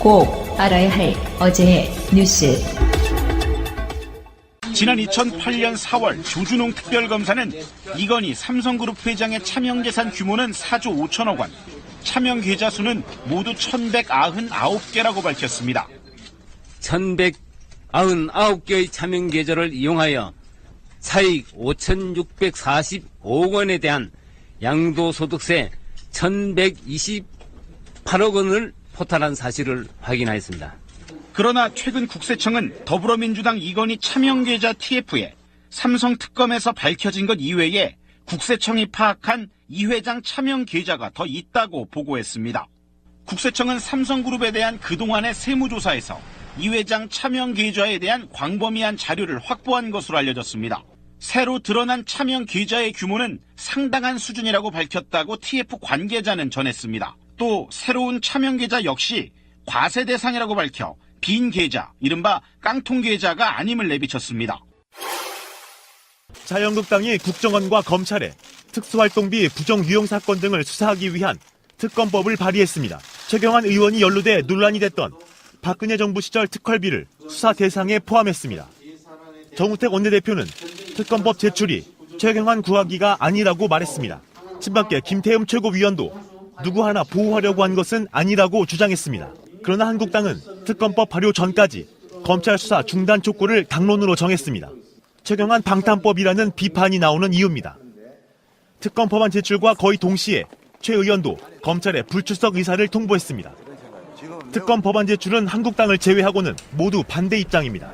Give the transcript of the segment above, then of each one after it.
꼭 알아야 할 어제의 뉴스. 지난 2008년 4월 조준홍 특별검사는 이건희 삼성그룹 회장의 차명재산 규모는 4조 5천억 원, 차명 계좌 수는 모두 1,199개라고 밝혔습니다. 1,199개의 차명 계좌를 이용하여 사익 5,645억 원에 대한 양도소득세 1,128억 원을 포탈한 사실을 확인하였습니다. 그러나 최근 국세청은 더불어민주당 이건희 차명계좌 TF에 삼성특검에서 밝혀진 것 이외에 국세청이 파악한 이 회장 차명계좌가 더 있다고 보고했습니다. 국세청은 삼성그룹에 대한 그동안의 세무조사에서 이 회장 차명계좌에 대한 광범위한 자료를 확보한 것으로 알려졌습니다. 새로 드러난 차명계좌의 규모는 상당한 수준이라고 밝혔다고 TF 관계자는 전했습니다. 또 새로운 차명계좌 역시 과세 대상이라고 밝혀 빈 계좌, 이른바 깡통 계좌가 아님을 내비쳤습니다. 자유한국당이 국정원과 검찰에 특수활동비 부정유용 사건 등을 수사하기 위한 특검법을 발의했습니다. 최경환 의원이 연루돼 논란이 됐던 박근혜 정부 시절 특활비를 수사 대상에 포함했습니다. 정우택 원내대표는 특검법 제출이 최경환 구하기가 아니라고 말했습니다. 친박계 김태흠 최고위원도 누구 하나 보호하려고 한 것은 아니라고 주장했습니다. 그러나 한국당은 특검법 발효 전까지 검찰 수사 중단 촉구를 당론으로 정했습니다. 최경환 방탄법이라는 비판이 나오는 이유입니다. 특검 법안 제출과 거의 동시에 최 의원도 검찰에 불출석 의사를 통보했습니다. 특검 법안 제출은 한국당을 제외하고는 모두 반대 입장입니다.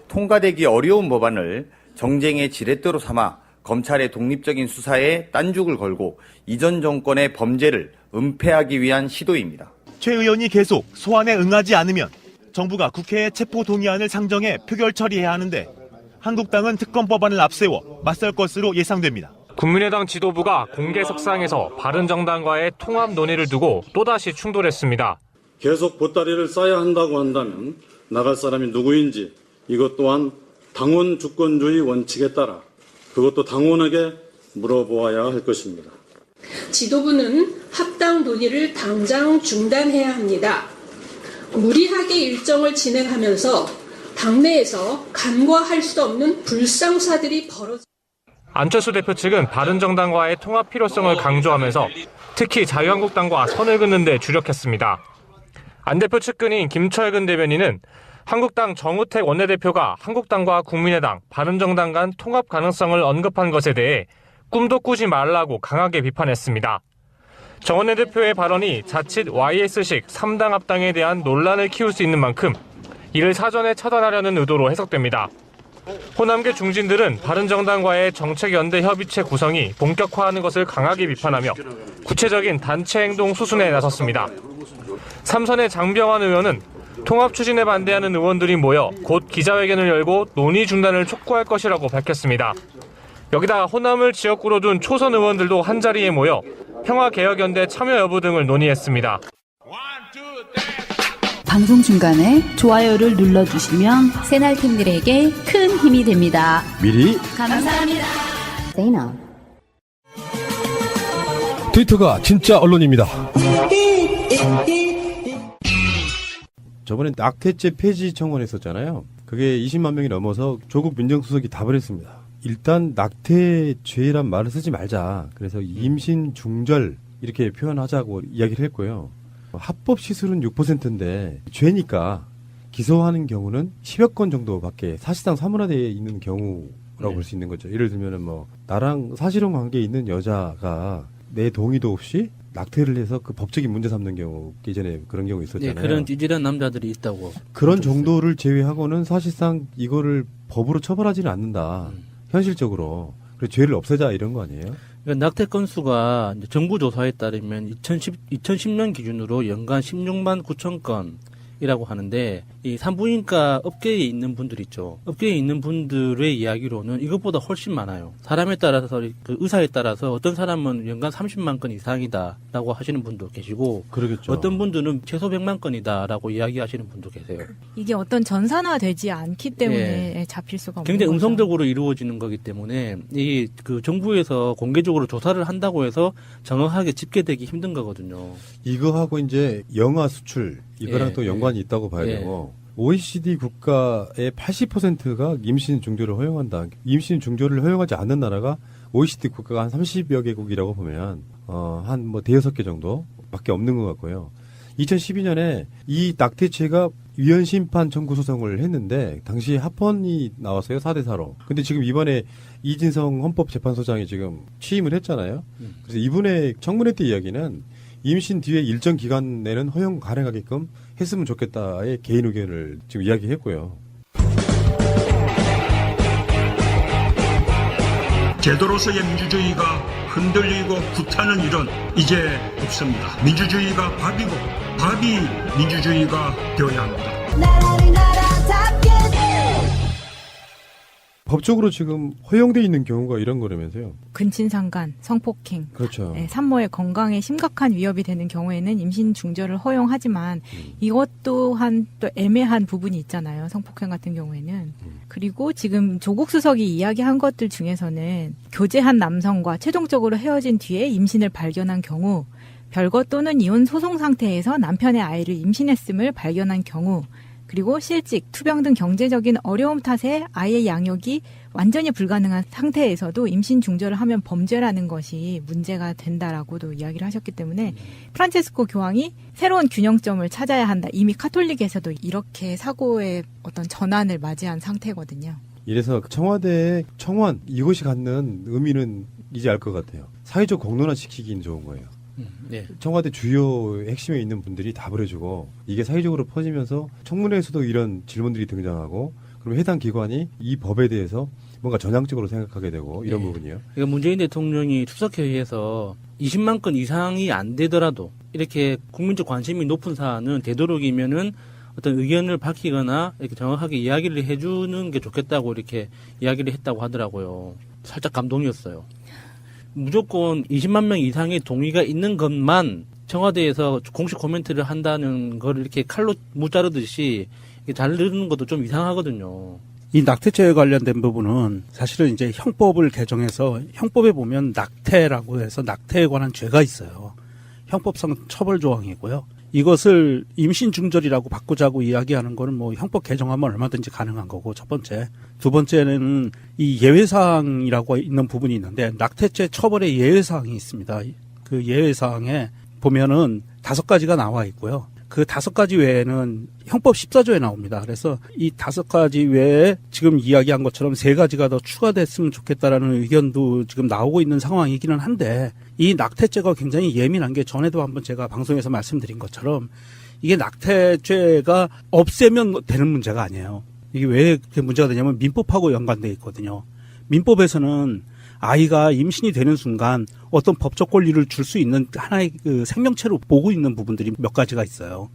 통과되기 어려운 법안을 정쟁의 지렛대로 삼아 검찰의 독립적인 수사에 딴죽을 걸고 이전 정권의 범죄를 은폐하기 위한 시도입니다. 최 의원이 계속 소환에 응하지 않으면 정부가 국회에 체포 동의안을 상정해 표결 처리해야 하는데 한국당은 특검 법안을 앞세워 맞설 것으로 예상됩니다. 국민의당 지도부가 공개석상에서 바른정당과의 통합 논의를 두고 또다시 충돌했습니다. 계속 보따리를 싸야 한다고 한다면 나갈 사람이 누구인지 이것 또한 당원 주권주의 원칙에 따라 그것도 당원에게 물어보아야 할 것입니다. 지도부는 합당 논의를 당장 중단해야 합니다. 무리하게 일정을 진행하면서 당내에서 간과할 수 없는 불상사들이 벌어집니다. 안철수 대표 측은 바른정당과의 통합 필요성을 강조하면서 특히 자유한국당과 선을 긋는 데 주력했습니다. 안 대표 측근인 김철근 대변인은 한국당 정우택 원내대표가 한국당과 국민의당, 바른정당 간 통합 가능성을 언급한 것에 대해 꿈도 꾸지 말라고 강하게 비판했습니다. 정 원내대표의 발언이 자칫 YS식 3당 합당에 대한 논란을 키울 수 있는 만큼 이를 사전에 차단하려는 의도로 해석됩니다. 호남계 중진들은 바른정당과의 정책연대 협의체 구성이 본격화하는 것을 강하게 비판하며 구체적인 단체 행동 수순에 나섰습니다. 삼선의 장병환 의원은 통합 추진에 반대하는 의원들이 모여 곧 기자회견을 열고 논의 중단을 촉구할 것이라고 밝혔습니다. 여기다 호남을 지역구로 둔 초선 의원들도 한자리에 모여 평화개혁연대 참여 여부 등을 논의했습니다. 방송 중간에 좋아요를 눌러주시면 새날팀들에게 큰 힘이 됩니다. 미리 감사합니다. 트위터가 진짜 언론입니다. 저번에 낙태죄 폐지 청원했었잖아요. 그게 20만 명이 넘어서 조국 민정수석이 답을 했습니다. 일단 낙태죄란 말을 쓰지 말자. 그래서 임신 중절 이렇게 표현하자고 이야기를 했고요. 합법 시술은 6%인데 죄니까 기소하는 경우는 10여 건 정도밖에 사실상 사문화되어 있는 경우라고 볼 수 있는 거죠. 예를 들면은 뭐 나랑 사실혼 관계에 있는 여자가 내 동의도 없이 낙태를 해서 그 법적인 문제 삼는 경우 예전에 그런 경우 있었잖아요. 네, 그런 찌질한 남자들이 있다고. 그런 정도를 제외하고는 사실상 이거를 법으로 처벌하지는 않는다. 현실적으로. 그래서 죄를 없애자 이런 거 아니에요? 그러니까 낙태 건수가 이제 정부 조사에 따르면 2010년 기준으로 연간 16만 9천 건이라고 하는데 이 산부인과 업계에 있는 분들 있죠. 업계에 있는 분들의 이야기로는 이것보다 훨씬 많아요. 사람에 따라서 그 의사에 따라서 어떤 사람은 연간 30만 건 이상이다라고 하시는 분도 계시고 그러겠죠. 어떤 분들은 최소 100만 건이다라고 이야기하시는 분도 계세요. 이게 어떤 전산화되지 않기 때문에 잡힐 수가 없는 굉장히 거죠. 음성적으로 이루어지는 거기 때문에 이 그 정부에서 공개적으로 조사를 한다고 해서 정확하게 집계되기 힘든 거거든요. 이거하고 이제 영아 수출 이거랑 예, 또 연관이 있다고 봐야 예. 되고 OECD 국가의 80%가 임신 중조를 허용한다. 임신 중조를 허용하지 않는 나라가 OECD 국가가 한 30여 개국이라고 보면 한 뭐 대여섯 개 정도밖에 없는 것 같고요. 2012년에 이 낙태죄가 위헌 심판 청구 소송을 했는데 당시 합헌이 나왔어요. 4대4로. 근데 지금 이번에 이진성 헌법재판소장이 지금 취임을 했잖아요. 그래서 이분의 청문회 때 이야기는 임신 뒤에 일정 기간 내는 허용 가능하게끔 했으면 좋겠다의 개인 의견을 지금 이야기했고요. 제도로서의 민주주의가 흔들리고 구타는 일은 이제 없습니다. 민주주의가 밥이고 밥이 민주주의가 되어야 합니다. 법적으로 지금 허용돼 있는 경우가 이런 거라면서요. 근친상간, 성폭행, 그렇죠. 산모의 건강에 심각한 위협이 되는 경우에는 임신 중절을 허용하지만 이것 또한 또 애매한 부분이 있잖아요. 성폭행 같은 경우에는. 그리고 지금 조국 수석이 이야기한 것들 중에서는 교제한 남성과 최종적으로 헤어진 뒤에 임신을 발견한 경우, 별거 또는 이혼 소송 상태에서 남편의 아이를 임신했음을 발견한 경우, 그리고 실직, 투병 등 경제적인 어려움 탓에 아이의 양육이 완전히 불가능한 상태에서도 임신 중절을 하면 범죄라는 것이 문제가 된다라고도 이야기를 하셨기 때문에 프란체스코 교황이 새로운 균형점을 찾아야 한다. 이미 카톨릭에서도 이렇게 사고의 어떤 전환을 맞이한 상태거든요. 이래서 청와대의 청원 이것이 갖는 의미는 이제 알 것 같아요. 사회적 공론화 시키긴 좋은 거예요. 네. 청와대 주요 핵심에 있는 분들이 답을 해주고 이게 사회적으로 퍼지면서 청문회에서도 이런 질문들이 등장하고 그럼 해당 기관이 이 법에 대해서 뭔가 전향적으로 생각하게 되고 이런 부분이요. 그러니까 문재인 대통령이 추석회의에서 20만 건 이상이 안 되더라도 이렇게 국민적 관심이 높은 사안은 되도록이면은 어떤 의견을 밝히거나 이렇게 정확하게 이야기를 해주는 게 좋겠다고 이렇게 이야기를 했다고 하더라고요. 살짝 감동이었어요. 무조건 20만 명 이상의 동의가 있는 것만 청와대에서 공식 코멘트를 한다는 걸 이렇게 칼로 무자르듯이 자르는 것도 좀 이상하거든요. 이 낙태죄에 관련된 부분은 사실은 이제 형법을 개정해서 형법에 보면 낙태라고 해서 낙태에 관한 죄가 있어요. 형법상 처벌 조항이고요. 이것을 임신 중절이라고 바꾸자고 이야기하는 거는 뭐 형법 개정하면 얼마든지 가능한 거고 첫 번째. 두 번째는 이 예외사항이라고 있는 부분이 있는데 낙태죄 처벌의 예외사항이 있습니다. 그 예외사항에 보면은 5가지가 나와 있고요. 그 5가지 외에는 형법 14조에 나옵니다. 그래서 이 5가지 외에 지금 이야기한 것처럼 3가지가 더 추가됐으면 좋겠다라는 의견도 지금 나오고 있는 상황이기는 한데 이 낙태죄가 굉장히 예민한 게 전에도 한번 제가 방송에서 말씀드린 것처럼 이게 낙태죄가 없애면 되는 문제가 아니에요. 이게 왜 그렇게 문제가 되냐면 민법하고 연관되어 있거든요. 민법에서는 아이가 임신이 되는 순간 어떤 법적 권리를 줄 수 있는 하나의 그 생명체로 보고 있는 부분들이 몇 가지가 있어요.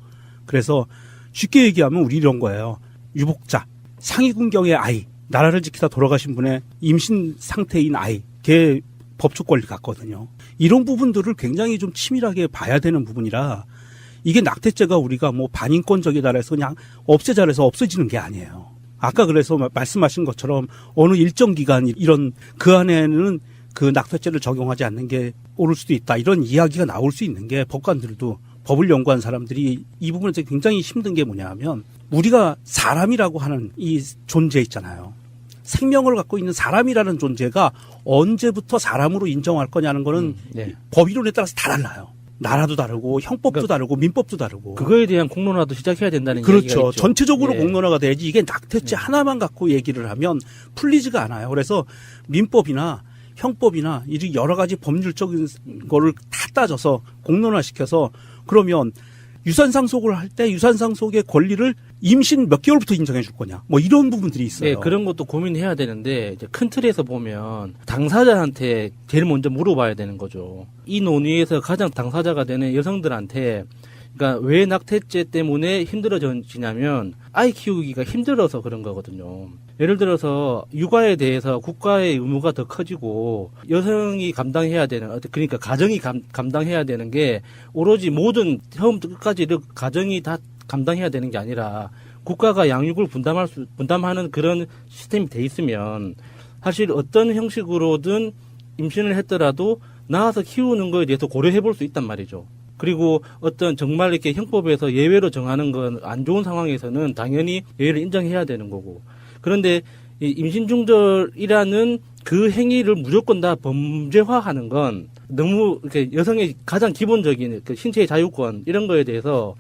그래서 쉽게 얘기하면 우리 이런 거예요. 유복자, 상위군경의 아이, 나라를 지키다 돌아가신 분의 임신 상태인 아이, 걔 법적 권리 같거든요. 이런 부분들을 굉장히 좀 치밀하게 봐야 되는 부분이라 이게 낙태죄가 우리가 뭐 반인권적이다 해서 그냥 없애자 해서 없어지는 게 아니에요. 아까 그래서 말씀하신 것처럼 어느 일정 기간 이런 그 안에는 그 낙태죄를 적용하지 않는 게 옳을 수도 있다. 이런 이야기가 나올 수 있는 게 법관들도 법을 연구한 사람들이 이 부분에서 굉장히 힘든 게 뭐냐 하면 우리가 사람이라고 하는 이 존재 있잖아요. 생명을 갖고 있는 사람이라는 존재가 언제부터 사람으로 인정할 거냐는 거는 법 이론에 따라서 다 달라요. 나라도 다르고 형법도 다르고 민법도 다르고 그거에 대한 공론화도 시작해야 된다는 그렇죠. 이야기가 있죠. 전체적으로 공론화가 돼야지 이게 낙태죄 하나만 갖고 얘기를 하면 풀리지가 않아요. 그래서 민법이나 형법이나 이 여러 가지 법률적인 거를 다 따져서 공론화시켜서 그러면 유산상속을 할 때 유산상속의 권리를 임신 몇 개월부터 인정해 줄 거냐. 뭐 이런 부분들이 있어요. 네, 그런 것도 고민해야 되는데 이제 큰 틀에서 보면 당사자한테 제일 먼저 물어봐야 되는 거죠. 이 논의에서 가장 당사자가 되는 여성들한테 그러니까 왜 낙태죄 때문에 힘들어지냐면 아이 키우기가 힘들어서 그런 거거든요. 예를 들어서 육아에 대해서 국가의 의무가 더 커지고 여성이 감당해야 되는 그러니까 가정이 감당해야 되는 게 오로지 모든 처음부터 끝까지 가정이 다 감당해야 되는 게 아니라 국가가 양육을 분담하는 그런 시스템이 돼 있으면 사실 어떤 형식으로든 임신을 했더라도 낳아서 키우는 거에 대해서 고려해 볼 수 있단 말이죠. 그리고 어떤 정말 이렇게 형법에서 예외로 정하는 건 안 좋은 상황에서는 당연히 예외를 인정해야 되는 거고. 그런데 이 임신중절이라는 그 행위를 무조건 다 범죄화하는 건 너무 이렇게 여성의 가장 기본적인 그 신체의 자유권 이런 거에 대해서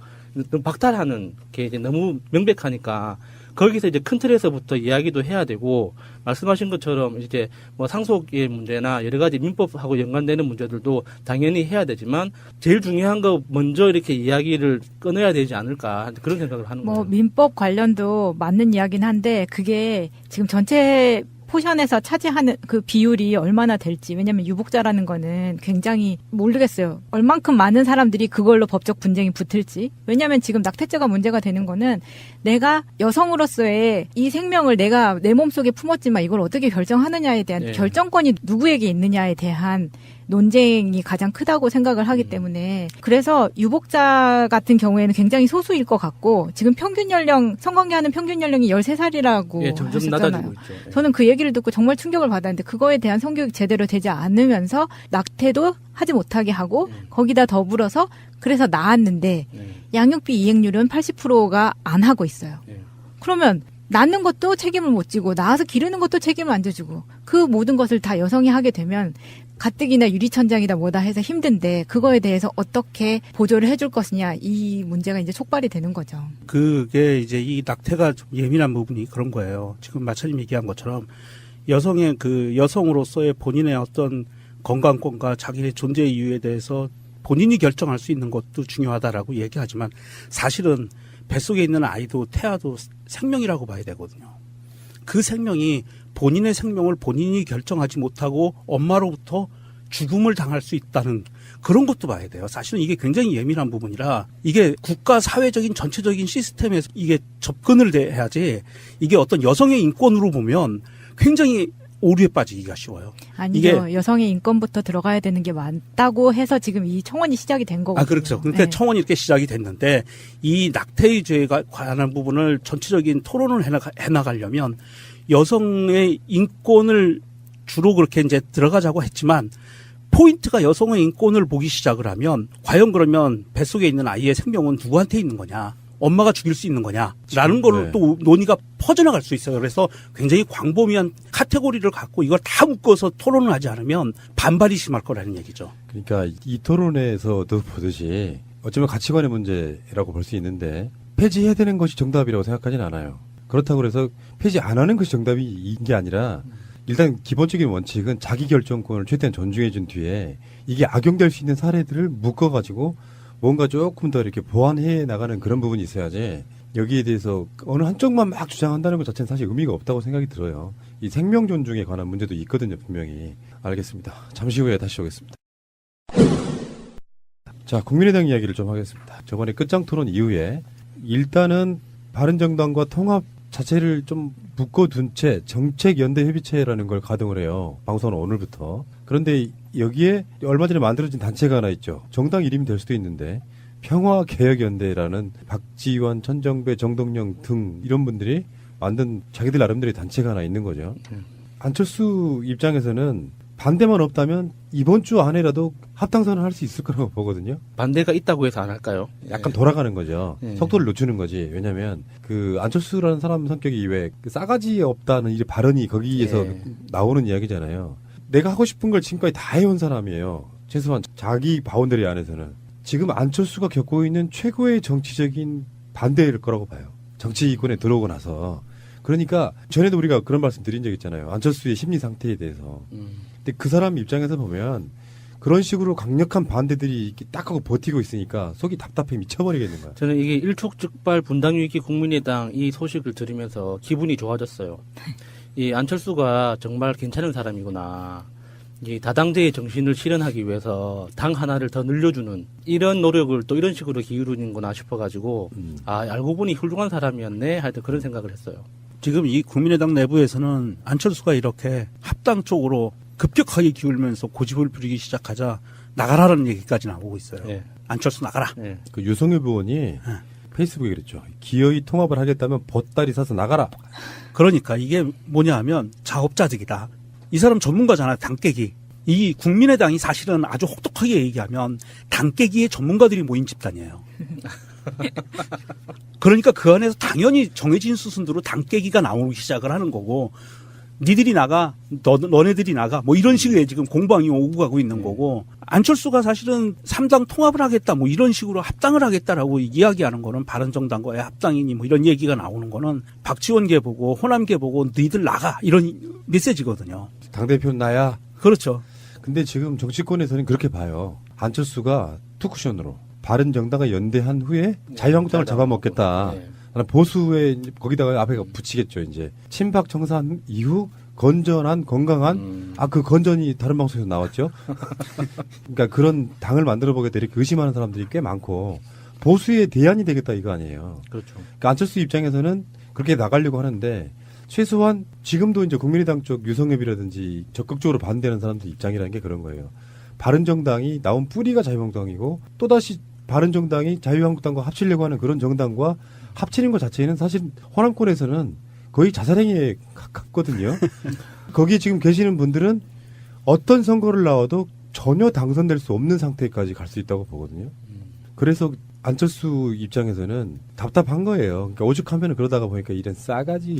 너무 박탈하는 게 이제 너무 명백하니까 거기서 이제 큰 틀에서부터 이야기도 해야 되고 말씀하신 것처럼 이제 뭐 상속의 문제나 여러 가지 민법하고 연관되는 문제들도 당연히 해야 되지만 제일 중요한 거 먼저 이렇게 이야기를 꺼내야 되지 않을까 그런 생각을 하는 거예요. 민법 관련도 맞는 이야기는 한데 그게 지금 전체 포션에서 차지하는 그 비율이 얼마나 될지. 왜냐하면 유복자라는 거는 굉장히 모르겠어요. 얼만큼 많은 사람들이 그걸로 법적 분쟁이 붙을지. 왜냐하면 지금 낙태죄가 문제가 되는 거는 내가 여성으로서의 이 생명을 내가 내 몸속에 품었지만 이걸 어떻게 결정하느냐에 대한 결정권이 누구에게 있느냐에 대한 논쟁이 가장 크다고 생각을 하기 때문에 그래서 유복자 같은 경우에는 굉장히 소수일 것 같고 지금 평균 연령 성관계하는 평균 연령이 13살이라고 점점 하셨잖아요. 낮아지고 있죠. 저는 그 얘기를 듣고 정말 충격을 받았는데 그거에 대한 성교육이 제대로 되지 않으면서 낙태도 하지 못하게 하고 거기다 더불어서 그래서 낳았는데 양육비 이행률은 80%가 안 하고 있어요. 그러면 낳는 것도 책임을 못 지고 낳아서 기르는 것도 책임을 안 져주고 그 모든 것을 다 여성이 하게 되면 가뜩이나 유리천장이다 뭐다 해서 힘든데 그거에 대해서 어떻게 보조를 해줄 것이냐 이 문제가 이제 촉발이 되는 거죠. 그게 이제 이 낙태가 좀 예민한 부분이 그런 거예요. 지금 마차님 얘기한 것처럼 여성의 그 여성으로서의 본인의 어떤 건강권과 자기의 존재 이유에 대해서 본인이 결정할 수 있는 것도 중요하다라고 얘기하지만 사실은 뱃속에 있는 아이도 태아도 생명이라고 봐야 되거든요. 그 생명이 본인의 생명을 본인이 결정하지 못하고 엄마로부터 죽음을 당할 수 있다는 그런 것도 봐야 돼요. 사실은 이게 굉장히 예민한 부분이라 이게 국가 사회적인 전체적인 시스템에서 이게 접근을 해야지 이게 어떤 여성의 인권으로 보면 굉장히 오류에 빠지기가 쉬워요. 아니죠. 이게 여성의 인권부터 들어가야 되는 게 맞다고 해서 지금 이 청원이 시작이 된 거거든요. 그렇죠. 그러니까 청원이 이렇게 시작이 됐는데 이 낙태의 죄가 관한 부분을 전체적인 토론을 해나가려면 여성의 인권을 주로 그렇게 이제 들어가자고 했지만 포인트가 여성의 인권을 보기 시작을 하면 과연 그러면 뱃속에 있는 아이의 생명은 누구한테 있는 거냐? 엄마가 죽일 수 있는 거냐라는 걸로 또 논의가 퍼져나갈 수 있어요. 그래서 굉장히 광범위한 카테고리를 갖고 이걸 다 묶어서 토론을 하지 않으면 반발이 심할 거라는 얘기죠. 그러니까 이 토론에서도 보듯이 어쩌면 가치관의 문제라고 볼 수 있는데 폐지해야 되는 것이 정답이라고 생각하지는 않아요. 그렇다고 해서 폐지 안 하는 것이 정답인 게 아니라 일단 기본적인 원칙은 자기 결정권을 최대한 존중해 준 뒤에 이게 악용될 수 있는 사례들을 묶어가지고 뭔가 조금 더 이렇게 보완해 나가는 그런 부분이 있어야지 여기에 대해서 어느 한쪽만 막 주장한다는 것 자체는 사실 의미가 없다고 생각이 들어요. 이 생명 존중에 관한 문제도 있거든요, 분명히. 알겠습니다. 잠시 후에 다시 오겠습니다. 자, 국민의당 이야기를 좀 하겠습니다. 저번에 끝장 토론 이후에 일단은 바른정당과 통합 자체를 좀 묶어둔 채 정책연대협의체라는 걸 가동을 해요. 방송은 오늘부터. 그런데 여기에 얼마 전에 만들어진 단체가 하나 있죠. 정당 이름이 될 수도 있는데 평화개혁연대라는 박지원, 천정배, 정동영 등 이런 분들이 만든 자기들 나름대로의 단체가 하나 있는 거죠. 안철수 입장에서는 반대만 없다면 이번 주 안에라도 합당선을 할 수 있을 거라고 보거든요. 반대가 있다고 해서 안 할까요? 약간 돌아가는 거죠. 속도를 늦추는 거지. 왜냐하면 그 안철수라는 사람 성격이 왜 싸가지 없다는 이 발언이 거기에서 나오는 이야기잖아요. 내가 하고 싶은 걸 지금까지 다 해온 사람이에요. 최소한 자기 바운더리 안에서는. 지금 안철수가 겪고 있는 최고의 정치적인 반대일 거라고 봐요. 정치권에 들어오고 나서. 그러니까 전에도 우리가 그런 말씀 드린 적 있잖아요. 안철수의 심리 상태에 대해서. 근데 그 사람 입장에서 보면 그런 식으로 강력한 반대들이 이렇게 딱 하고 버티고 있으니까 속이 답답해 미쳐버리겠는 거야. 저는 이게 일촉즉발 분당위기 국민의당 이 소식을 들으면서 기분이 좋아졌어요. 이 안철수가 정말 괜찮은 사람이구나. 이 다당제의 정신을 실현하기 위해서 당 하나를 더 늘려주는 이런 노력을 또 이런 식으로 기울이는구나 싶어가지고 알고 보니 훌륭한 사람이었네 하여튼 그런 생각을 했어요. 지금 이 국민의당 내부에서는 안철수가 이렇게 합당 쪽으로 급격하게 기울면서 고집을 부리기 시작하자 나가라는 얘기까지 나오고 있어요. 안철수 나가라. 그 유성엽 의원이 페이스북에 그랬죠. 기어이 통합을 하겠다면 보따리 사서 나가라. 그러니까 이게 뭐냐 하면 자업자득이다. 이 사람 전문가잖아. 당 깨기. 이 국민의당이 사실은 아주 혹독하게 얘기하면 당 깨기의 전문가들이 모인 집단이에요. 그러니까 그 안에서 당연히 정해진 수순대로 당 깨기가 나오기 시작을 하는 거고, 니들이 나가, 너네들이 나가, 뭐 이런 식의 지금 공방이 오고 가고 있는 거고, 안철수가 사실은 3당 통합을 하겠다, 뭐 이런 식으로 합당을 하겠다라고 이야기하는 거는 바른정당과의 합당이니 뭐 이런 얘기가 나오는 거는 박지원계 보고 호남계 보고 니들 나가 이런 메시지거든요. 당대표는 나야. 그렇죠. 근데 지금 정치권에서는 그렇게 봐요. 안철수가 투쿠션으로 바른정당과 연대한 후에 자유한국당을 잡아먹겠다. 나는 보수에 거기다가 앞에 붙이겠죠. 이제 친박 청산 이후 건전한 건강한 그 건전이 다른 방송에서 나왔죠. 그러니까 그런 당을 만들어 보겠다 이렇게 의심하는 사람들이 꽤 많고 보수의 대안이 되겠다 이거 아니에요. 그렇죠. 그러니까 안철수 입장에서는 그렇게 나가려고 하는데 최소한 지금도 이제 국민의당 쪽 유성엽이라든지 적극적으로 반대하는 사람들 입장이라는 게 그런 거예요. 바른정당이 나온 뿌리가 자유한국당이고 또다시 바른정당이 자유한국당과 합치려고 하는 그런 정당과 합치는 것 자체는 사실 호남권에서는 거의 자살행위에 가깝거든요. 거기에 지금 계시는 분들은 어떤 선거를 나와도 전혀 당선될 수 없는 상태까지 갈 수 있다고 보거든요. 그래서 안철수 입장에서는 답답한 거예요. 그러니까 오죽하면 그러다가 보니까 이런 싸가지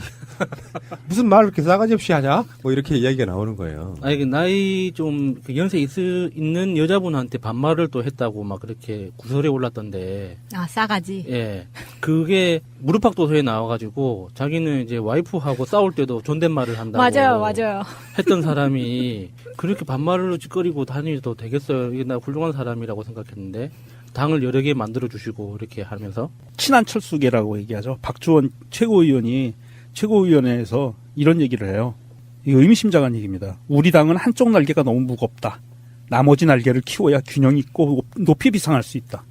무슨 말을 이렇게 싸가지 없이 하냐? 뭐 이렇게 이야기가 나오는 거예요. 아니 그 나이 좀 연세 있는 여자분한테 반말을 또 했다고 막 그렇게 구설에 올랐던데. 아, 싸가지. 예, 그게 무릎팍도서에 나와가지고 자기는 이제 와이프하고 싸울 때도 존댓말을 한다고. 맞아요. 했던 사람이 그렇게 반말로 찌꺼리고 다니도 되겠어요? 이게 나 훌륭한 사람이라고 생각했는데. 당을 여러 개 만들어주시고 이렇게 하면서 친안철수계라고 얘기하죠. 박주원 최고위원이 최고위원회에서 이런 얘기를 해요. 이거 의미심장한 얘기입니다. 우리 당은 한쪽 날개가 너무 무겁다. 나머지 날개를 키워야 균형 있고 높이 비상할 수 있다.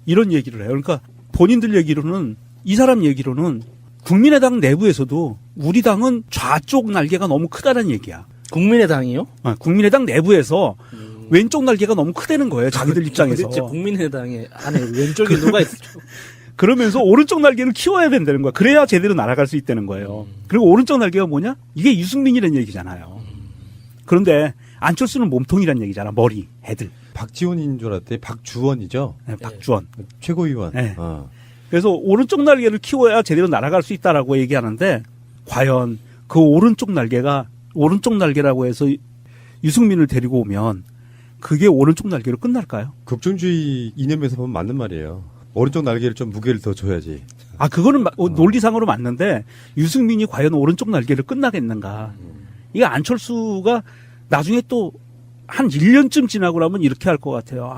이런 얘기를 해요. 그러니까 본인들 얘기로는 이 사람 얘기로는 국민의당 내부에서도 우리 당은 좌쪽 날개가 너무 크다는 얘기야. 국민의당이요? 국민의당 내부에서 왼쪽 날개가 너무 크다는 거예요. 자기들 입장에서. 도대체 국민의당에 안에 왼쪽에 누가 있죠? 그러면서 오른쪽 날개를 키워야 된다는 거야. 그래야 제대로 날아갈 수 있다는 거예요. 그리고 오른쪽 날개가 뭐냐? 이게 유승민이라는 얘기잖아요. 그런데 안철수는 몸통이라는 얘기잖아. 머리, 애들. 박지원인 줄 알았더니 박주원이죠. 네, 박주원. 최고위원. 네. 그래서 오른쪽 날개를 키워야 제대로 날아갈 수 있다라고 얘기하는데 과연 그 오른쪽 날개라고 해서 유승민을 데리고 오면 그게 오른쪽 날개로 끝날까요? 극존주의 이념에서 보면 맞는 말이에요. 오른쪽 날개를 좀 무게를 더 줘야지. 그거는 논리상으로 맞는데 유승민이 과연 오른쪽 날개를 끝나겠는가. 이게 안철수가 나중에 또 한 1년쯤 지나고 나면 이렇게 할 것 같아요.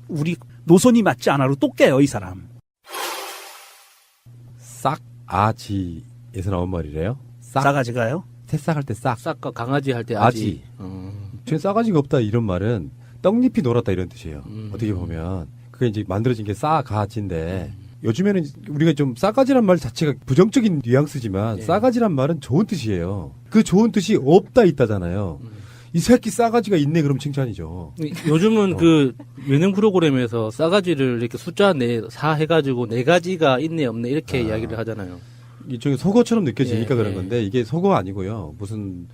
우리 노선이 맞지 않아로 또 깨요, 이 사람. 싹아지에서 나온 말이래요. 싸가지가요? 새싹할 때 싹. 싹과 강아지 할 때 아지. 쟤 싸가지가 없다 이런 말은 떡잎이 놀았다 이런 뜻이에요. 어떻게 보면 그게 이제 만들어진 게 싸가지인데 요즘에는 우리가 좀 싸가지란 말 자체가 부정적인 뉘앙스지만 싸가지란 말은 좋은 뜻이에요. 그 좋은 뜻이 없다 있다잖아요. 이 새끼 싸가지가 있네 그럼 칭찬이죠. 요즘은 그 예능 프로그램에서 싸가지를 이렇게 숫자 4 해가지고 4가지가 있네 없네 이렇게 이야기를 하잖아요. 일종의 속어처럼 느껴지니까 그런 건데 이게 속어 아니고요. 무슨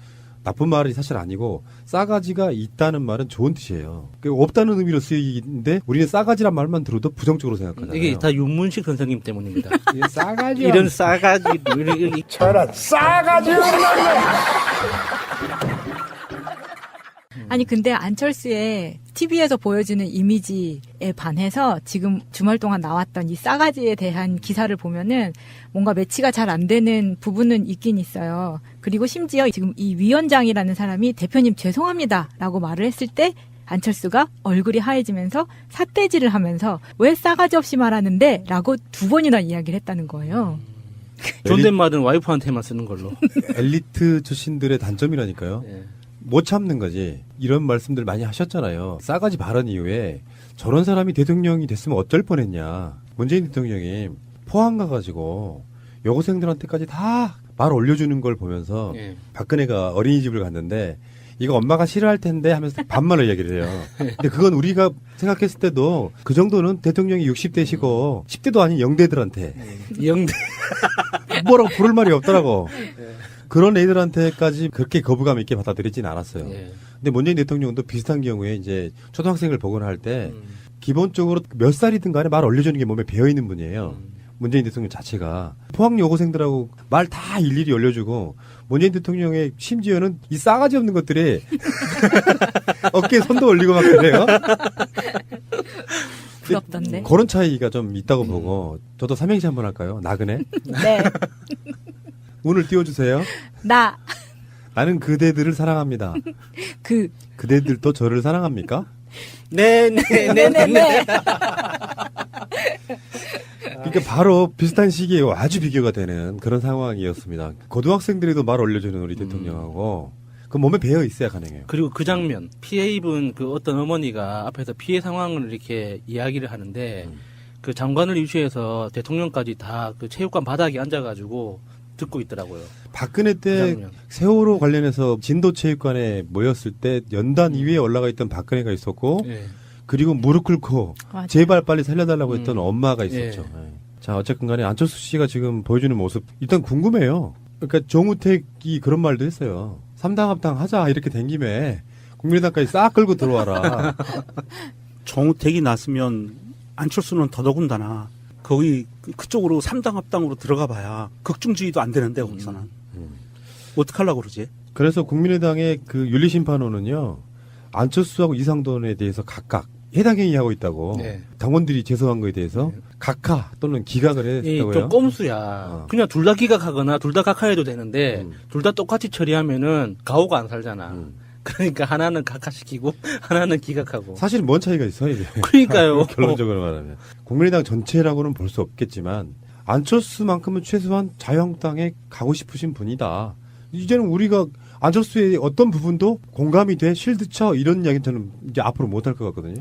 나쁜 말이 사실 아니고 싸가지가 있다는 말은 좋은 뜻이에요. 없다는 의미로 쓰이는데 우리는 싸가지란 말만 들어도 부정적으로 생각하잖아요. 이게 다 윤문식 선생님 때문입니다. 싸가지 이런 싸가지 저런 싸가지 아니 근데 안철수의 TV에서 보여주는 이미지에 반해서 지금 주말 동안 나왔던 이 싸가지에 대한 기사를 보면은 뭔가 매치가 잘 안 되는 부분은 있긴 있어요. 그리고 심지어 지금 이 위원장이라는 사람이 대표님 죄송합니다라고 말을 했을 때 안철수가 얼굴이 하얘지면서 삿대질을 하면서 왜 싸가지 없이 말하는데 라고 2번이나 이야기를 했다는 거예요. 존댓말은 와이프한테만 쓰는 걸로. 엘리트 출신들의 단점이라니까요. 못 참는 거지. 이런 말씀들 많이 하셨잖아요. 싸가지 발언 이후에 저런 사람이 대통령이 됐으면 어쩔 뻔했냐. 문재인 대통령이 포항 가가지고 여고생들한테까지 다 말 올려주는 걸 보면서 박근혜가 어린이집을 갔는데 이거 엄마가 싫어할 텐데 하면서 반말로 얘기를 해요. 근데 그건 우리가 생각했을 때도 그 정도는 대통령이 60대시고 10대도 아닌 영대들한테 영대 뭐라고 부를 말이 없더라고. 그런 애들한테까지 그렇게 거부감 있게 받아들이진 않았어요. 근데 문재인 대통령도 비슷한 경우에 이제 초등학생을 보거나 할 때 기본적으로 몇 살이든 간에 말 올려주는 게 몸에 배어 있는 분이에요. 문재인 대통령 자체가 포항 여고생들하고 말 다 일일이 올려주고 문재인 대통령의 심지어는 이 싸가지 없는 것들이 어깨에 손도 올리고 막 그래요. 부럽던데. 그런 차이가 좀 있다고 보고 저도 삼행시 한번 할까요? 나그네. 네. 운을 띄워주세요. 나는 그대들을 사랑합니다. 그대들도 저를 사랑합니까? 네네네네. 그러니까 바로 비슷한 시기에 아주 비교가 되는 그런 상황이었습니다. 고등학생들에도 말 올려주는 우리 대통령하고 그 몸에 배어 있어야 가능해요. 그리고 그 장면, 피해 입은 그 어떤 어머니가 앞에서 피해 상황을 이렇게 이야기를 하는데 그 장관을 유치해서 대통령까지 다 그 체육관 바닥에 앉아가지고 듣고 있더라고요. 박근혜 때 그 세월호 관련해서 진도체육관에 모였을 때 연단 2위에 올라가 있던 박근혜가 있었고 예. 그리고 무릎 꿇고 맞아. 제발 빨리 살려달라고 했던 엄마가 있었죠. 예. 예. 자 어쨌든 간에 안철수 씨가 지금 보여주는 모습 일단 궁금해요. 그러니까 정우택이 그런 말도 했어요. 3당 합당 하자 이렇게 된 김에 국민의당까지 싹 끌고 들어와라. 정우택이 났으면 안철수는 더더군다나 거기 그쪽으로 3당 합당으로 들어가 봐야 극중주의도 안 되는데 거기서는 어떡하려고 그러지? 그래서 국민의당의 그 윤리심판원은요 안철수하고 이상돈에 대해서 각각 해당 행위하고 있다고 네. 당원들이 제소한 거에 대해서 각하 또는 기각을 했다고요. 좀 꼼수야. 그냥 둘 다 기각하거나 둘 다 각하해도 되는데 둘 다 똑같이 처리하면은 가오가 안 살잖아. 그러니까 하나는 각하시키고 하나는 기각하고. 사실은 뭔 차이가 있어요, 이게. 그러니까요. 결론적으로 말하면. 국민의당 전체라고는 볼 수 없겠지만 안철수만큼은 최소한 자유한국당에 가고 싶으신 분이다. 이제는 우리가 안철수의 어떤 부분도 공감이 돼, 실드 쳐 이런 이야기는 저는 이제 앞으로 못 할 것 같거든요.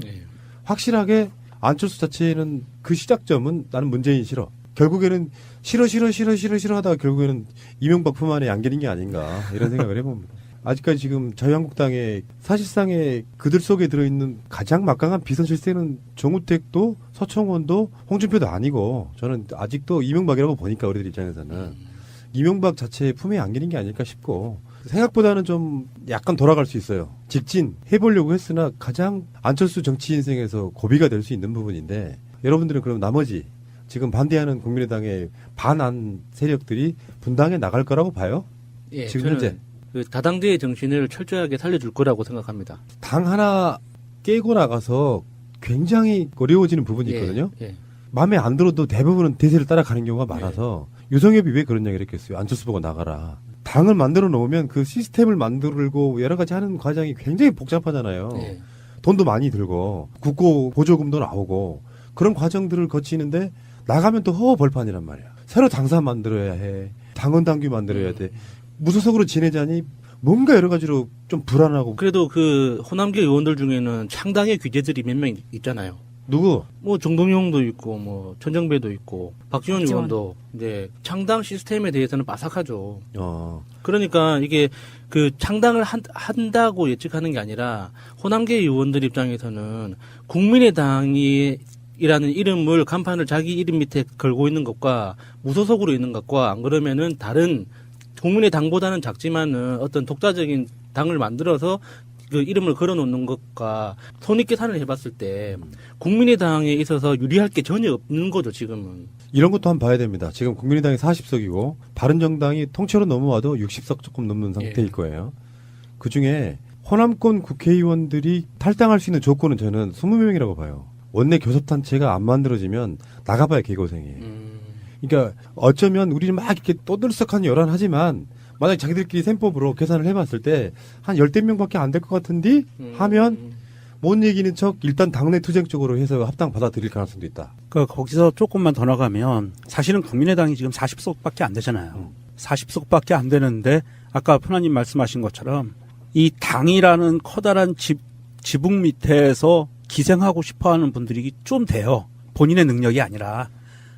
확실하게 안철수 자체는 그 시작점은 나는 문재인 싫어. 결국에는 싫어 하다가 결국에는 이명박 품 안에 안기는 게 아닌가 이런 생각을 해봅니다. 아직까지 지금 자유한국당의 사실상의 그들 속에 들어있는 가장 막강한 비선 실세는 정우택도 서청원도 홍준표도 아니고 저는 아직도 이명박이라고 보니까 우리들 입장에서는 이명박 자체의 품에 안기는 게 아닐까 싶고 생각보다는 좀 약간 돌아갈 수 있어요. 직진 해보려고 했으나 가장 안철수 정치 인생에서 고비가 될 수 있는 부분인데 여러분들은 그럼 나머지 지금 반대하는 국민의당의 반안 세력들이 분당에 나갈 거라고 봐요? 예, 지금 현재. 그 다당제의 정신을 철저하게 살려줄 거라고 생각합니다. 당 하나 깨고 나가서 굉장히 어려워지는 부분이 있거든요. 예. 마음에 안 들어도 대부분은 대세를 따라가는 경우가 많아서 유성엽이 왜 그런 이야기를 했겠어요. 안철수 보고 나가라. 당을 만들어 놓으면 그 시스템을 만들고 여러 가지 하는 과정이 굉장히 복잡하잖아요. 돈도 많이 들고 국고 보조금도 나오고 그런 과정들을 거치는데 나가면 또 허허벌판이란 말이야. 새로 당사 만들어야 해. 당원 당규 만들어야 돼. 무소속으로 지내자니 뭔가 여러 가지로 좀 불안하고. 그래도 그 호남계 의원들 중에는 창당의 귀재들이 몇 명 있잖아요. 누구? 뭐 정동영도 있고 뭐 천정배도 있고 박지원 의원도 이제 창당 시스템에 대해서는 빠삭하죠. 그러니까 이게 그 창당을 한다고 예측하는 게 아니라 호남계 의원들 입장에서는 국민의당이 이라는 이름을 간판을 자기 이름 밑에 걸고 있는 것과 무소속으로 있는 것과 안 그러면은 다른 국민의당보다는 작지만은 어떤 독자적인 당을 만들어서 그 이름을 걸어놓는 것과 손익계산을 해봤을 때 국민의당에 있어서 유리할 게 전혀 없는 거죠 지금은. 이런 것도 한번 봐야 됩니다. 지금 국민의당이 40석이고 바른정당이 통째로 넘어와도 60석 조금 넘는 상태일 거예요. 그중에 호남권 국회의원들이 탈당할 수 있는 조건은 저는 20명이라고 봐요. 원내 교섭단체가 안 만들어지면 나가봐야 개고생이에요. 그러니까 어쩌면 우리는 막 이렇게 떠들썩한 열한하지만 만약 자기들끼리 셈법으로 계산을 해봤을 때 한 10대명밖에 안 될 것 같은데 하면 못 얘기는 척 일단 당내 투쟁 쪽으로 해서 합당 받아들일 가능성도 있다. 그러니까 거기서 조금만 더 나가면 사실은 국민의당이 지금 40석밖에 안 되잖아요. 40석밖에 안 되는데 아까 편안님 말씀하신 것처럼 이 당이라는 커다란 지붕 밑에서 기생하고 싶어하는 분들이 좀 돼요. 본인의 능력이 아니라.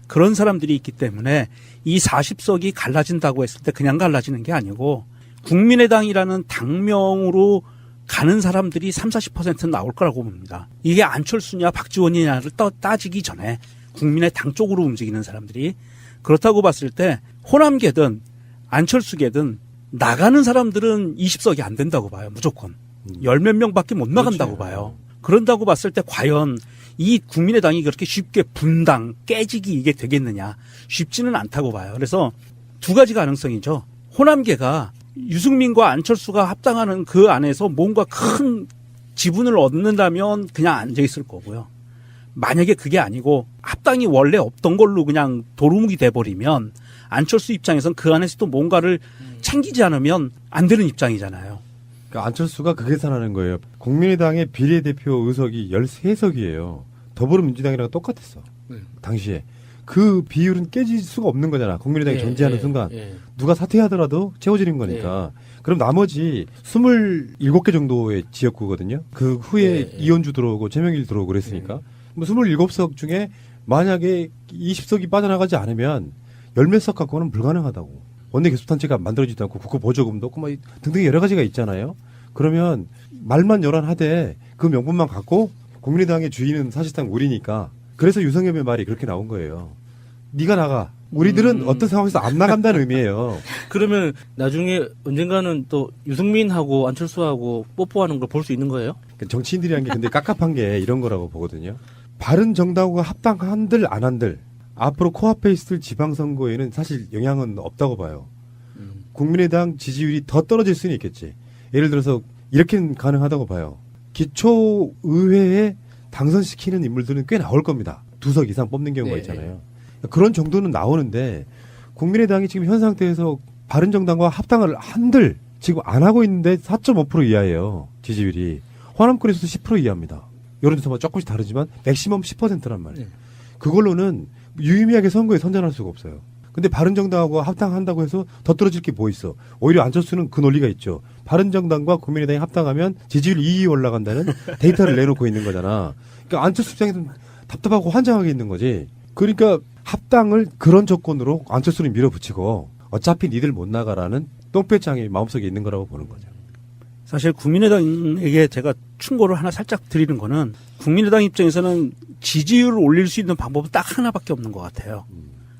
그런 사람들이 있기 때문에 이 40석이 갈라진다고 했을 때 그냥 갈라지는 게 아니고 국민의당이라는 당명으로 가는 사람들이 30-40% 나올 거라고 봅니다. 이게 안철수냐 박지원이냐를 따지기 전에 국민의당 쪽으로 움직이는 사람들이 그렇다고 봤을 때 호남계든 안철수계든 나가는 사람들은 20석이 안 된다고 봐요. 무조건. 열 몇 명밖에 못 나간다고 봐요. 그런다고 봤을 때 과연 이 국민의당이 그렇게 쉽게 분당, 깨지기 이게 되겠느냐. 쉽지는 않다고 봐요. 그래서 두 가지 가능성이죠. 호남계가 유승민과 안철수가 합당하는 그 안에서 뭔가 큰 지분을 얻는다면 그냥 앉아있을 거고요. 만약에 그게 아니고 합당이 원래 없던 걸로 그냥 도루묵이 돼버리면 안철수 입장에선 그 안에서도 뭔가를 챙기지 않으면 안 되는 입장이잖아요. 그러니까 안철수가 그 계산하는 거예요. 국민의당의 비례대표 의석이 13석이에요. 더불어민주당이랑 똑같았어. 당시에. 그 비율은 깨질 수가 없는 거잖아. 국민의당이 존재하는 순간. 누가 사퇴하더라도 채워지는 거니까. 그럼 나머지 27개 정도의 지역구거든요. 그 후에 이현주 들어오고 최명길 들어오고 그랬으니까. 뭐 27석 중에 만약에 20석이 빠져나가지 않으면 열몇 석 갖고는 불가능하다고. 원내 교섭단체가 만들어지지도 않고 국고 보조금도 없고 뭐 등등 여러 가지가 있잖아요. 그러면 말만 열한하되 그 명분만 갖고 국민의당의 주인은 사실상 우리니까. 그래서 유성엽의 말이 그렇게 나온 거예요. 네가 나가. 우리들은 어떤 상황에서 안 나간다는 의미예요. 그러면 나중에 언젠가는 또 유승민하고 안철수하고 뽀뽀하는 걸 볼 수 있는 거예요? 정치인들이란 게 근데 깝깝한 게 이런 거라고 보거든요. 바른정당과 합당한들 안 한들 앞으로 코앞에 있을 지방선거에는 사실 영향은 없다고 봐요. 국민의당 지지율이 더 떨어질 수는 있겠지. 예를 들어서 이렇게는 가능하다고 봐요. 기초의회에 당선시키는 인물들은 꽤 나올 겁니다. 2석 이상 뽑는 경우가 있잖아요. 그런 정도는 나오는데 국민의당이 지금 현 상태에서 바른정당과 합당을 한들 지금 안 하고 있는데 4.5% 이하예요. 지지율이. 호남권에서도 10% 이하입니다. 여론조사마다 조금씩 다르지만 맥시멈 10%란 말이에요. 그걸로는 유의미하게 선거에 선전할 수가 없어요. 근데 바른정당하고 합당한다고 해서 더 떨어질 게 뭐 있어. 오히려 안철수는 그 논리가 있죠. 바른정당과 국민의당이 합당하면 지지율 2위 올라간다는 데이터를 내놓고 있는 거잖아. 그러니까 안철수 입장에서는 답답하고 환장하게 있는 거지. 그러니까 합당을 그런 조건으로 안철수를 밀어붙이고 어차피 니들 못 나가라는 똥배짱이 마음속에 있는 거라고 보는 거죠. 사실 국민의당에게 제가 충고를 하나 살짝 드리는 거는 국민의당 입장에서는 지지율을 올릴 수 있는 방법은 딱 하나밖에 없는 것 같아요.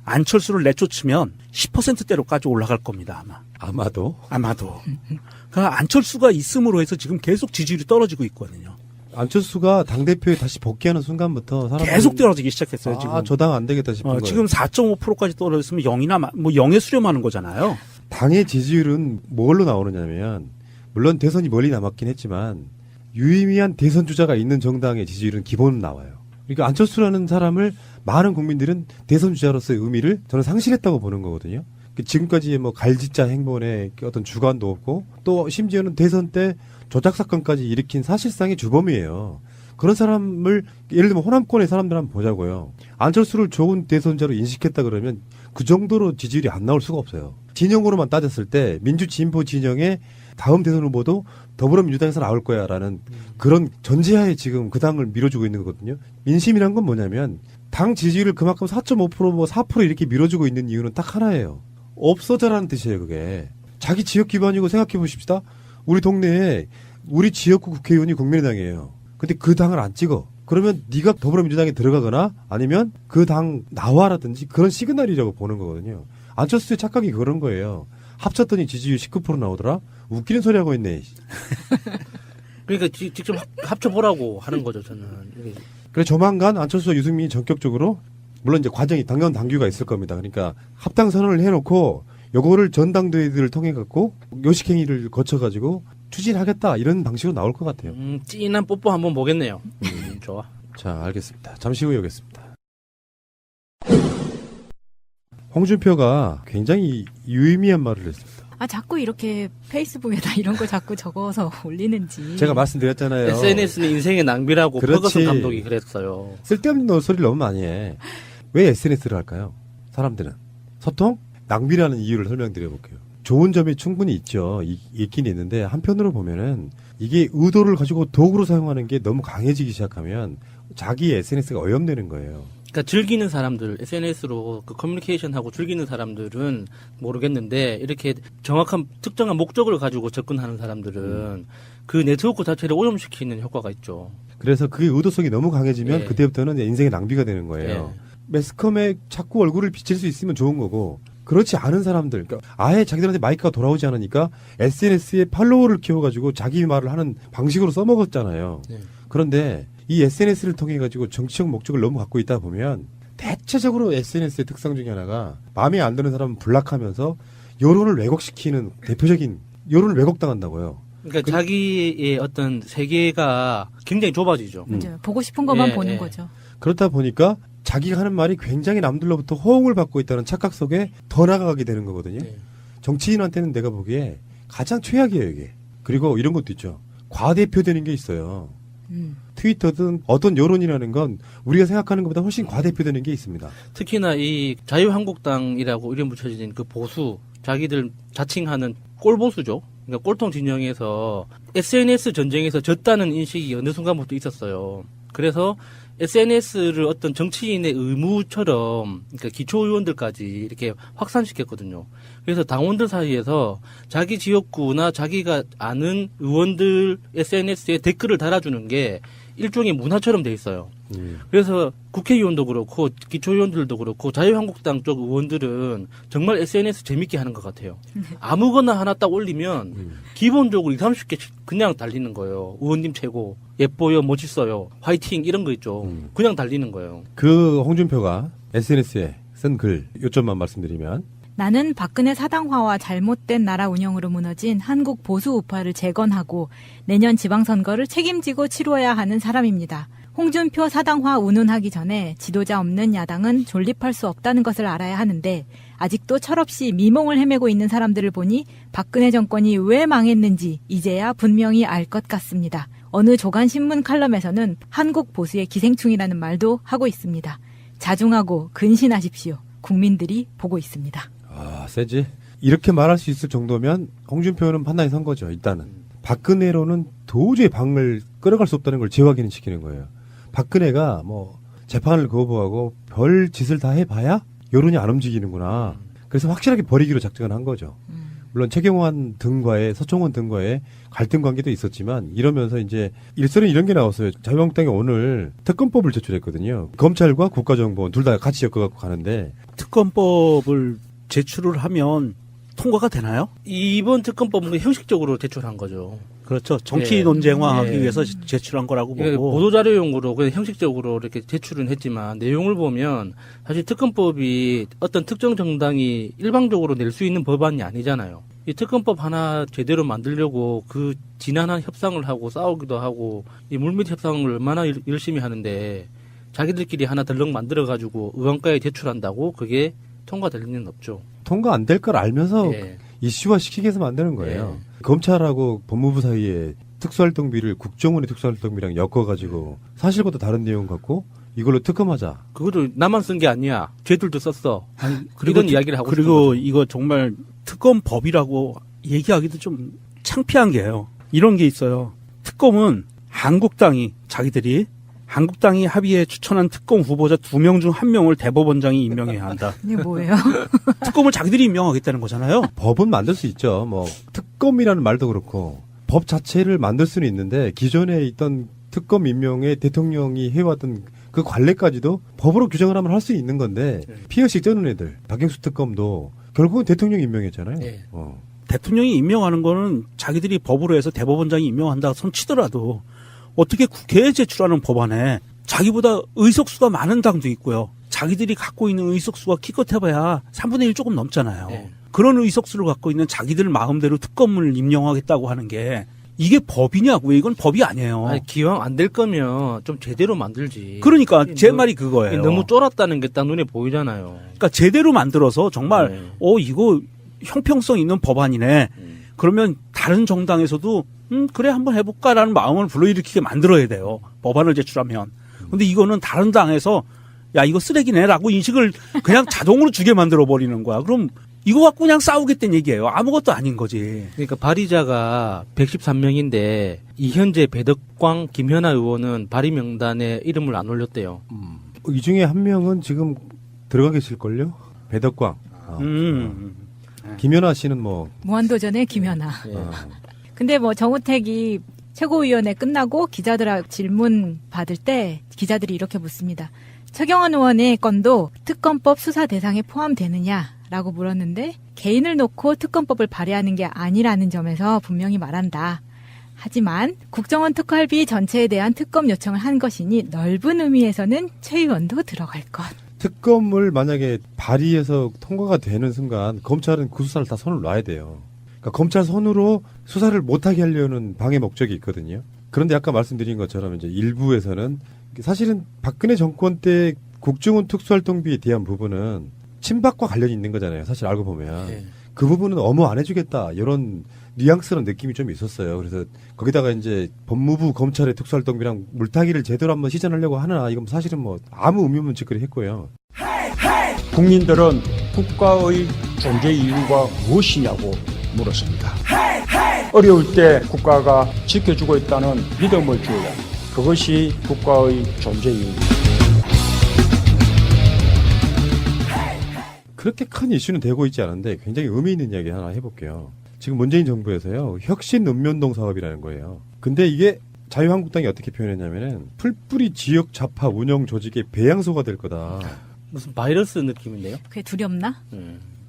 안철수를 내쫓으면 10%대로까지 올라갈 겁니다, 아마. 아마도? 그러니까 안철수가 있음으로 해서 지금 계속 지지율이 떨어지고 있거든요. 안철수가 당대표에 다시 복귀하는 순간부터 사람들이 계속 떨어지기 시작했어요, 지금. 저 당 안 되겠다 싶은 거예요. 지금 4.5%까지 떨어졌으면 0이나, 뭐 0에 수렴하는 거잖아요. 당의 지지율은 뭘로 나오느냐면, 물론 대선이 멀리 남았긴 했지만, 유의미한 대선 주자가 있는 정당의 지지율은 기본 나와요. 그러니까 안철수라는 사람을 많은 국민들은 대선 주자로서의 의미를 저는 상실했다고 보는 거거든요. 지금까지의 뭐 갈짓자 행본에 어떤 주관도 없고 또 심지어는 대선 때 조작 사건까지 일으킨 사실상의 주범이에요. 그런 사람을 예를 들면 호남권의 사람들 한번 보자고요. 안철수를 좋은 대선자로 인식했다 그러면 그 정도로 지지율이 안 나올 수가 없어요. 진영으로만 따졌을 때 민주진보 진영의 다음 대선 후보도 더불어민주당에서 나올 거야라는 그런 전제하에 지금 그 당을 밀어주고 있는 거거든요. 민심이란 건 뭐냐면 당 지지율을 그만큼 4.5% 뭐 4% 이렇게 밀어주고 있는 이유는 딱 하나예요. 없어져라는 뜻이에요, 그게. 자기 지역 기반이고 생각해 보십시다. 우리 동네에 우리 지역구 국회의원이 국민의당이에요. 근데 그 당을 안 찍어. 그러면 네가 더불어민주당에 들어가거나 아니면 그 당 나와라든지 그런 시그널이라고 보는 거거든요. 안철수의 착각이 그런 거예요. 합쳤더니 지지율 19% 나오더라? 웃기는 소리 하고 있네. 그러니까 직접 합쳐보라고 하는 거죠, 저는. 그래 조만간 안철수와 유승민이 전격적으로 물론 이제 과정이 당연 당규가 있을 겁니다. 그러니까 합당 선언을 해놓고 요거를 전당대회들을 통해 갖고 요식행위를 거쳐가지고 추진하겠다 이런 방식으로 나올 것 같아요. 찐한 뽀뽀 한번 보겠네요. 좋아. 자, 알겠습니다. 잠시 후에 오겠습니다. 홍준표가 굉장히 유의미한 말을 했습니다. 자꾸 이렇게 페이스북에다 이런 거 자꾸 적어서 올리는지. 제가 말씀드렸잖아요. SNS는 인생의 낭비라고 퍼거슨 감독이 그랬어요. 쓸데없는 소리를 너무 많이 해. 왜 SNS를 할까요? 사람들은. 소통? 낭비라는 이유를 설명드려볼게요. 좋은 점이 충분히 있죠. 있긴 있는데 한편으로 보면은 이게 의도를 가지고 도구로 사용하는 게 너무 강해지기 시작하면 자기 SNS가 오염되는 거예요. 그러니까 즐기는 사람들, SNS로 그 커뮤니케이션하고 즐기는 사람들은 모르겠는데 이렇게 정확한 특정한 목적을 가지고 접근하는 사람들은 그 네트워크 자체를 오염시키는 효과가 있죠. 그래서 그게 의도성이 너무 강해지면 그때부터는 인생의 낭비가 되는 거예요. 매스컴에 자꾸 얼굴을 비칠 수 있으면 좋은 거고 그렇지 않은 사람들, 그러니까 아예 자기들한테 마이크가 돌아오지 않으니까 SNS에 팔로워를 키워가지고 자기 말을 하는 방식으로 써먹었잖아요. 네. 그런데 이 SNS를 통해 가지고 정치적 목적을 너무 갖고 있다 보면 대체적으로 SNS의 특성 중에 하나가 마음에 안 드는 사람은 블락하면서 여론을 왜곡시키는 대표적인 여론을 왜곡당한다고요. 그러니까 자기의 어떤 세계가 굉장히 좁아지죠. 맞아요. 보고 싶은 것만 예, 보는 예. 거죠. 그렇다 보니까 자기가 하는 말이 굉장히 남들로부터 호응을 받고 있다는 착각 속에 더 나아가게 되는 거거든요. 네. 정치인한테는 내가 보기에 가장 최악이에요, 이게. 그리고 이런 것도 있죠. 과대표되는 게 있어요. 트위터든 어떤 여론이라는 건 우리가 생각하는 것보다 훨씬 과대표되는 게 있습니다. 특히나 이 자유한국당이라고 이름 붙여진 그 보수, 자기들 자칭하는 꼴보수죠. 그러니까 꼴통 진영에서 SNS 전쟁에서 졌다는 인식이 어느 순간부터 있었어요. 그래서 SNS를 어떤 정치인의 의무처럼, 그러니까 기초의원들까지 이렇게 확산시켰거든요. 그래서 당원들 사이에서 자기 지역구나 자기가 아는 의원들 SNS에 댓글을 달아주는 게 일종의 문화처럼 돼 있어요. 그래서 국회의원도 그렇고 기초의원들도 그렇고 자유한국당 쪽 의원들은 정말 SNS 재밌게 하는 것 같아요. 아무거나 하나 딱 올리면 기본적으로 20, 30개 그냥 달리는 거예요. 의원님 최고, 예뻐요, 멋있어요, 화이팅 이런 거 있죠. 그냥 달리는 거예요. 그 홍준표가 SNS에 쓴 글 요점만 말씀드리면 나는 박근혜 사당화와 잘못된 나라 운영으로 무너진 한국 보수 우파를 재건하고 내년 지방선거를 책임지고 치러야 하는 사람입니다. 홍준표 사당화 운운하기 전에 지도자 없는 야당은 존립할 수 없다는 것을 알아야 하는데 아직도 철없이 미몽을 헤매고 있는 사람들을 보니 박근혜 정권이 왜 망했는지 이제야 분명히 알 것 같습니다. 어느 조간신문 칼럼에서는 한국 보수의 기생충이라는 말도 하고 있습니다. 자중하고 근신하십시오. 국민들이 보고 있습니다. 아, 세지. 이렇게 말할 수 있을 정도면 홍준표는 판단이 선 거죠. 일단은 박근혜로는 도저히 방을 끌어갈 수 없다는 걸 재확인을 시키는 거예요. 박근혜가 뭐 재판을 거부하고 별 짓을 다 해봐야 여론이 안 움직이는구나. 그래서 확실하게 버리기로 작정을 한 거죠. 물론 최경환 등과의 서청원 등과의 갈등 관계도 있었지만 이러면서 이제 일설은 이런 게 나왔어요. 자유한국당이 오늘 특검법을 제출했거든요. 검찰과 국가정보원 둘 다 같이 엮어갖고 가는데 특검법을 제출을 하면 통과가 되나요? 이번 특검법은 형식적으로 제출한 거죠. 그렇죠. 정치 예. 논쟁화하기 예. 위해서 제출한 거라고 예, 보고. 보도자료용으로 그냥 형식적으로 이렇게 제출은 했지만 내용을 보면 사실 특검법이 어떤 특정 정당이 일방적으로 낼 수 있는 법안이 아니잖아요. 이 특검법 하나 제대로 만들려고 그 지난한 협상을 하고 싸우기도 하고 이 물밑 협상을 얼마나 열심히 하는데 자기들끼리 하나 덜렁 만들어가지고 의원가에 제출한다고 그게 통과될 리는 없죠. 통과 안 될 걸 알면서 예. 이슈화 시키기 위해서 만드는 거예요. 검찰하고 법무부 사이에 특수활동비를 국정원의 특수활동비랑 엮어가지고 사실보다 다른 내용 갖고 이걸로 특검하자. 그것도 나만 쓴 게 아니야. 쟤들도 썼어. 이런 이야기를 하고 그리고 이거 정말 특검법이라고 얘기하기도 좀 창피한 게요. 이런 게 있어요. 특검은 한국당이 합의해 추천한 특검 후보자 2명 중 1명을 대법원장이 임명해야 한다. 이게 뭐예요? 특검을 자기들이 임명하겠다는 거잖아요. 법은 만들 수 있죠. 뭐 특검이라는 말도 그렇고 법 자체를 만들 수는 있는데 기존에 있던 특검 임명에 대통령이 해왔던 그 관례까지도 법으로 규정을 하면 할 수 있는 건데 피해식 쩌는 애들 박영수 특검도 결국은 대통령 임명했잖아요. 네. 대통령이 임명하는 거는 자기들이 법으로 해서 대법원장이 임명한다 손 치더라도 어떻게 국회에 제출하는 법안에 자기보다 의석수가 많은 당도 있고요. 자기들이 갖고 있는 의석수가 기껏해봐야 3분의 1 조금 넘잖아요. 네. 그런 의석수를 갖고 있는 자기들 마음대로 특검을 임명하겠다고 하는 게 이게 법이냐고. 이건 법이 아니에요. 아니, 기왕 안 될 거면 좀 제대로 만들지. 그러니까 제 말이 그거예요. 너무 쫄았다는 게 딱 눈에 보이잖아요. 그러니까 제대로 만들어서 정말 이거 형평성 있는 법안이네. 그러면 다른 정당에서도 그래 한번 해볼까라는 마음을 불러일으키게 만들어야 돼요. 법안을 제출하면. 근데 이거는 다른 당에서 야 이거 쓰레기네라고 인식을 그냥 자동으로 주게 만들어 버리는 거야. 그럼 이거 갖고 그냥 싸우겠다는 얘기예요. 아무것도 아닌 거지. 그러니까 발의자가 113명인데 이현재, 배덕광, 김현아 의원은 발의 명단에 이름을 안 올렸대요. 이 중에 한 명은 지금 들어가 계실걸요? 배덕광. 김연아 씨는 뭐 무한도전의 김연아. 근데 뭐 정우택이 최고위원회 끝나고 기자들하고 질문 받을 때 기자들이 이렇게 묻습니다. 최경환 의원의 건도 특검법 수사 대상에 포함되느냐라고 물었는데 개인을 놓고 특검법을 발의하는 게 아니라는 점에서 분명히 말한다. 하지만 국정원 특활비 전체에 대한 특검 요청을 한 것이니 넓은 의미에서는 최 의원도 들어갈 것. 특검을 만약에 발의해서 통과가 되는 순간 검찰은 그 수사를 다 손을 놔야 돼요. 그러니까 검찰 손으로 수사를 못하게 하려는 방해 목적이 있거든요. 그런데 아까 말씀드린 것처럼 이제 일부에서는 사실은 박근혜 정권 때 국정원 특수활동비에 대한 부분은 친박과 관련이 있는 거잖아요. 사실 알고 보면. 네. 그 부분은 어머 안 해주겠다. 이런 뉘앙스런 느낌이 좀 있었어요. 그래서 거기다가 이제 법무부 검찰의 특수활동비랑 물타기를 제대로 한번 시전하려고 하나 이건 사실은 뭐 아무 의미 없는 짓거리 했고요. 국민들은 국가의 존재 이유가 무엇이냐고 물었습니다. 어려울 때 국가가 지켜주고 있다는 믿음을 주어야 그것이 국가의 존재 이유입니다. 그렇게 큰 이슈는 되고 있지 않은데 굉장히 의미 있는 이야기 하나 해볼게요. 지금 문재인 정부에서요, 혁신 읍면동 사업이라는 거예요. 근데 이게 자유한국당이 어떻게 표현했냐면은 풀뿌리 지역 좌파 운영 조직의 배양소가 될 거다. 무슨 바이러스 느낌인데요? 그게 두렵나?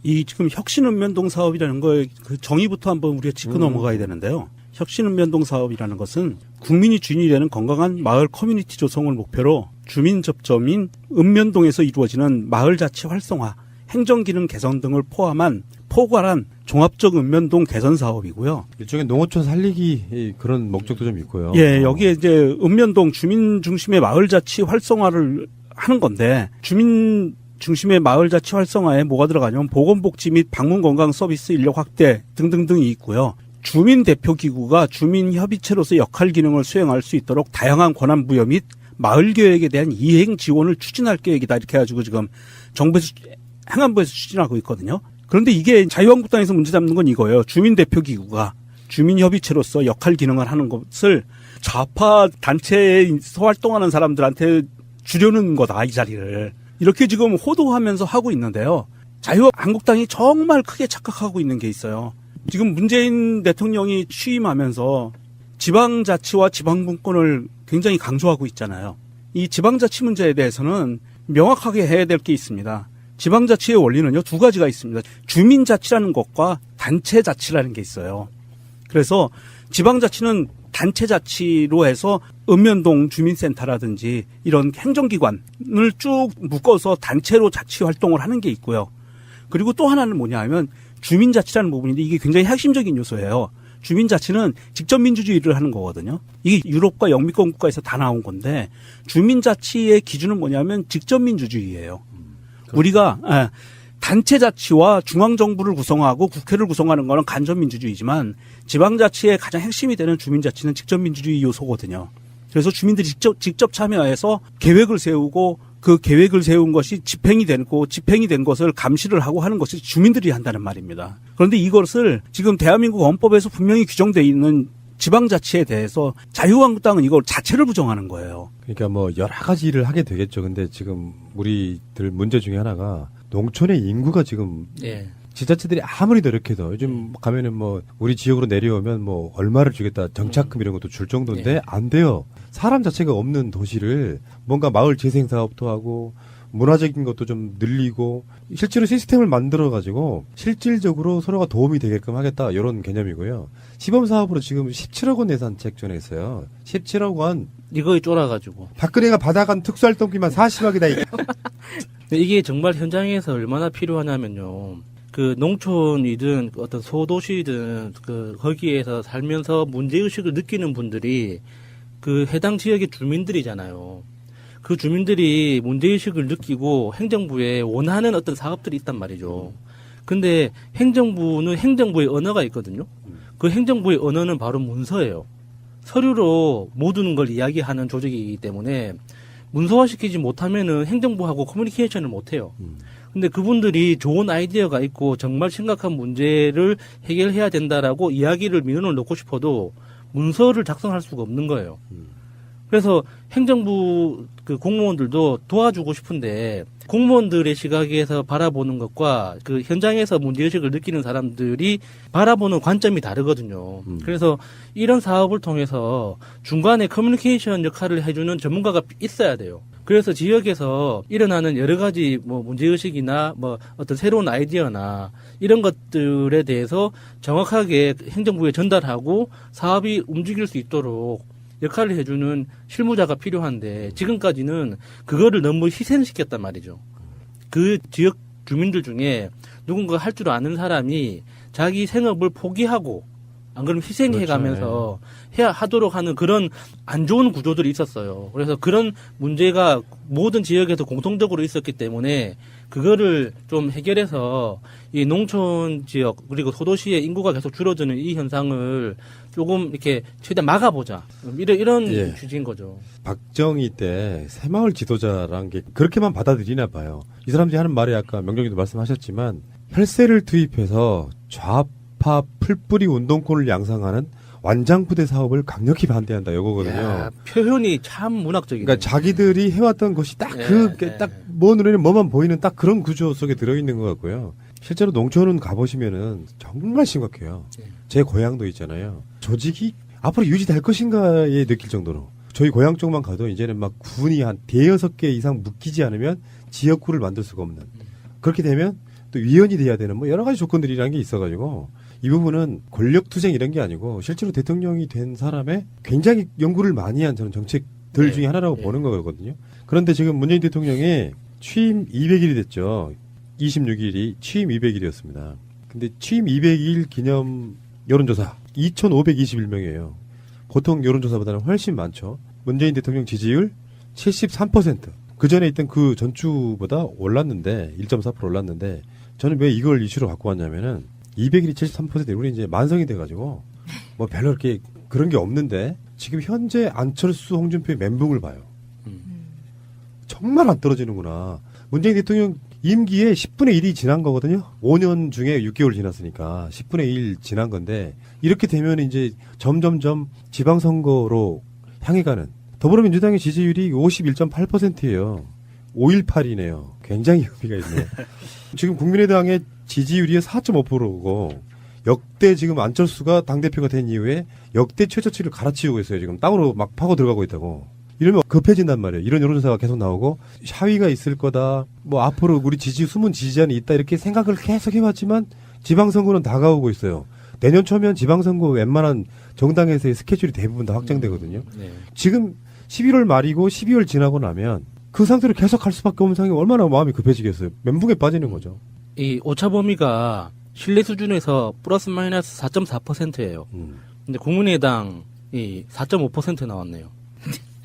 이 지금 혁신읍면동 사업이라는 거의 그 정의부터 한번 우리가 짚고 넘어가야 되는데요. 혁신읍면동 사업이라는 것은 국민이 주인이 되는 건강한 마을 커뮤니티 조성을 목표로 주민 접점인 읍면동에서 이루어지는 마을 자치 활성화, 행정기능 개선 등을 포함한 포괄한 종합적 읍면동 개선 사업이고요. 일종의 농어촌 살리기 그런 목적도 좀 있고요. 예, 여기에 이제 읍면동 주민 중심의 마을 자치 활성화를 하는 건데 주민 중심의 마을 자치 활성화에 뭐가 들어가냐면 보건복지 및 방문 건강 서비스 인력 확대 등등등이 있고요. 주민 대표 기구가 주민 협의체로서 역할 기능을 수행할 수 있도록 다양한 권한 부여 및 마을 계획에 대한 이행 지원을 추진할 계획이다. 이렇게 해가지고 지금 정부에서 행안부에서 추진하고 있거든요. 그런데 이게 자유한국당에서 문제 잡는 건 이거예요. 주민 대표 기구가 주민 협의체로서 역할 기능을 하는 것을 좌파 단체에서 활동하는 사람들한테 주려는 거다, 이 자리를. 이렇게 지금 호도하면서 하고 있는데요. 자유한국당이 정말 크게 착각하고 있는 게 있어요. 지금 문재인 대통령이 취임하면서 지방자치와 지방분권을 굉장히 강조하고 있잖아요. 이 지방자치 문제에 대해서는 명확하게 해야 될 게 있습니다. 지방자치의 원리는요, 두 가지가 있습니다. 주민자치라는 것과 단체자치라는 게 있어요. 그래서 지방자치는 단체자치로 해서 읍면동 주민센터라든지 이런 행정기관을 쭉 묶어서 단체로 자치 활동을 하는 게 있고요. 그리고 또 하나는 뭐냐 하면 주민자치라는 부분인데 이게 굉장히 핵심적인 요소예요. 주민자치는 직접민주주의를 하는 거거든요. 이게 유럽과 영미권 국가에서 다 나온 건데 주민자치의 기준은 뭐냐면 직접민주주의예요. 우리가 단체자치와 중앙정부를 구성하고 국회를 구성하는 거는 간접민주주의지만 지방자치의 가장 핵심이 되는 주민자치는 직접민주주의 요소거든요. 그래서 주민들이 직접 참여해서 계획을 세우고 그 계획을 세운 것이 집행이 되고 집행이 된 것을 감시를 하고 하는 것이 주민들이 한다는 말입니다. 그런데 이것을 지금 대한민국 헌법에서 분명히 규정되어 있는 지방자치에 대해서 자유한국당은 이걸 자체를 부정하는 거예요. 그러니까 뭐 여러 가지 일을 하게 되겠죠. 근데 지금 우리들 문제 중에 하나가 농촌의 인구가 지금 지자체들이 아무리 노력해도 요즘 가면은 뭐 우리 지역으로 내려오면 뭐 얼마를 주겠다 정착금 이런 것도 줄 정도인데 안 돼요. 사람 자체가 없는 도시를 뭔가 마을 재생 사업도 하고 문화적인 것도 좀 늘리고 실제로 시스템을 만들어 가지고 실질적으로 서로가 도움이 되게끔 하겠다 이런 개념이고요. 시범 사업으로 지금 17억 원 예산 책정했어요. 17억 원. 이거에 쫄아가지고. 박근혜가 받아간 특수활동비만 40억이다 이게. 이게 정말 현장에서 얼마나 필요하냐면요. 그 농촌이든 어떤 소도시든 그 거기에서 살면서 문제의식을 느끼는 분들이 그 해당 지역의 주민들이잖아요. 그 주민들이 문제의식을 느끼고 행정부에 원하는 어떤 사업들이 있단 말이죠. 근데 행정부는 행정부의 언어가 있거든요. 그 행정부의 언어는 바로 문서예요. 서류로 모든 걸 이야기하는 조직이기 때문에 문서화시키지 못하면은 행정부하고 커뮤니케이션을 못해요. 근데 그분들이 좋은 아이디어가 있고 정말 심각한 문제를 해결해야 된다라고 이야기를 민원을 넣고 싶어도 문서를 작성할 수가 없는 거예요. 그래서 행정부 그 공무원들도 도와주고 싶은데 공무원들의 시각에서 바라보는 것과 그 현장에서 문제의식을 느끼는 사람들이 바라보는 관점이 다르거든요. 그래서 이런 사업을 통해서 중간에 커뮤니케이션 역할을 해주는 전문가가 있어야 돼요. 그래서 지역에서 일어나는 여러 가지 뭐 문제의식이나 뭐 어떤 새로운 아이디어나 이런 것들에 대해서 정확하게 행정부에 전달하고 사업이 움직일 수 있도록 역할을 해주는 실무자가 필요한데 지금까지는 그거를 너무 희생시켰단 말이죠. 그 지역 주민들 중에 누군가 할 줄 아는 사람이 자기 생업을 포기하고 안 그러면 희생해가면서 해야 하도록 하는 그런 안 좋은 구조들이 있었어요. 그래서 그런 문제가 모든 지역에서 공통적으로 있었기 때문에 그거를 좀 해결해서 이 농촌 지역 그리고 소도시의 인구가 계속 줄어드는 이 현상을 조금 이렇게 최대한 막아보자. 이런 예. 취지인 거죠. 박정희 때 새마을 지도자라는 게 그렇게만 받아들이나 봐요. 이 사람들이 하는 말이 아까 명정님도 말씀하셨지만 혈세를 투입해서 좌파 풀뿌리 운동권을 양성하는 완장부대 사업을 강력히 반대한다 이거거든요. 야, 표현이 참 문학적이네요. 그러니까 자기들이 해왔던 것이 딱 딱 뭐 눈에는 뭐만 보이는 딱 그런 구조 속에 들어있는 것 같고요. 실제로 농촌은 가보시면은 정말 심각해요. 제 고향도 있잖아요. 조직이 앞으로 유지될 것인가에 느낄 정도로. 저희 고향 쪽만 가도 이제는 막 군이 한 대여섯 개 이상 묶이지 않으면 지역구를 만들 수가 없는. 그렇게 되면 또 위원이 돼야 되는 뭐 여러 가지 조건들이라는 게 있어가지고 이 부분은 권력투쟁 이런 게 아니고 실제로 대통령이 된 사람의 굉장히 연구를 많이 한 저는 정책들 중에 하나라고 보는 거거든요. 그런데 지금 문재인 대통령이 취임 200일이 됐죠. 26일이 취임 200일이었습니다. 근데 취임 200일 기념 여론조사 2,521명이에요. 보통 여론조사보다는 훨씬 많죠. 문재인 대통령 지지율 73%. 그 전에 있던 그 전주보다 올랐는데 1.4% 올랐는데 저는 왜 이걸 이슈로 갖고 왔냐면은 200일이 73%. 우리 이제 만성이 돼가지고 뭐 별로 그렇게 그런 게 없는데 지금 현재 안철수, 홍준표의 멘붕을 봐요. 정말 안 떨어지는구나. 문재인 대통령 임기에 10분의 1이 지난 거거든요. 5년 중에 6개월 지났으니까 10분의 1 지난 건데 이렇게 되면 이제 점점점 지방선거로 향해 가는 더불어민주당의 지지율이 51.8%예요. 5.18이네요. 굉장히 의미가 있네요. 지금 국민의당의 지지율이 4.5%고 역대 지금 안철수가 당대표가 된 이후에 역대 최저치를 갈아치우고 있어요. 지금 땅으로 막 파고 들어가고 있다고. 이러면 급해진단 말이에요. 이런 여론조사가 계속 나오고 샤위가 있을 거다. 뭐 앞으로 우리 숨은 지지자는 있다. 이렇게 생각을 계속 해왔지만 지방선거는 다가오고 있어요. 내년 초면 지방선거 웬만한 정당에서의 스케줄이 대부분 다 확정되거든요. 지금 11월 말이고 12월 지나고 나면 그 상태로 계속 갈 수밖에 없는 상황이 얼마나 마음이 급해지겠어요. 멘붕에 빠지는 거죠. 이 오차 범위가 신뢰 수준에서 플러스 마이너스 4.4%예요. 근데 국민의당이 4.5% 나왔네요.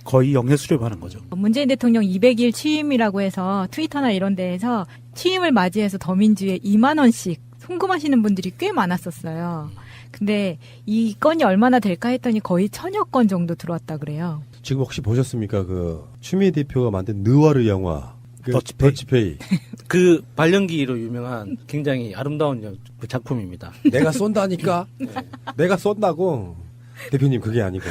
거의 영내 수렴하는 거죠. 문재인 대통령 200일 취임이라고 해서 트위터나 이런 데에서 취임을 맞이해서 더민주에 2만 원씩 송금하시는 분들이 꽤 많았었어요. 근데 이 건이 얼마나 될까 했더니 거의 1,000여 건 정도 들어왔다 그래요. 지금 혹시 보셨습니까? 그 추미애 대표가 만든 느와르 영화 더치페이. 그 발연기로 유명한 굉장히 아름다운 그 작품입니다. 내가 쏜다니까. 내가 쏜다고. 대표님 그게 아니고.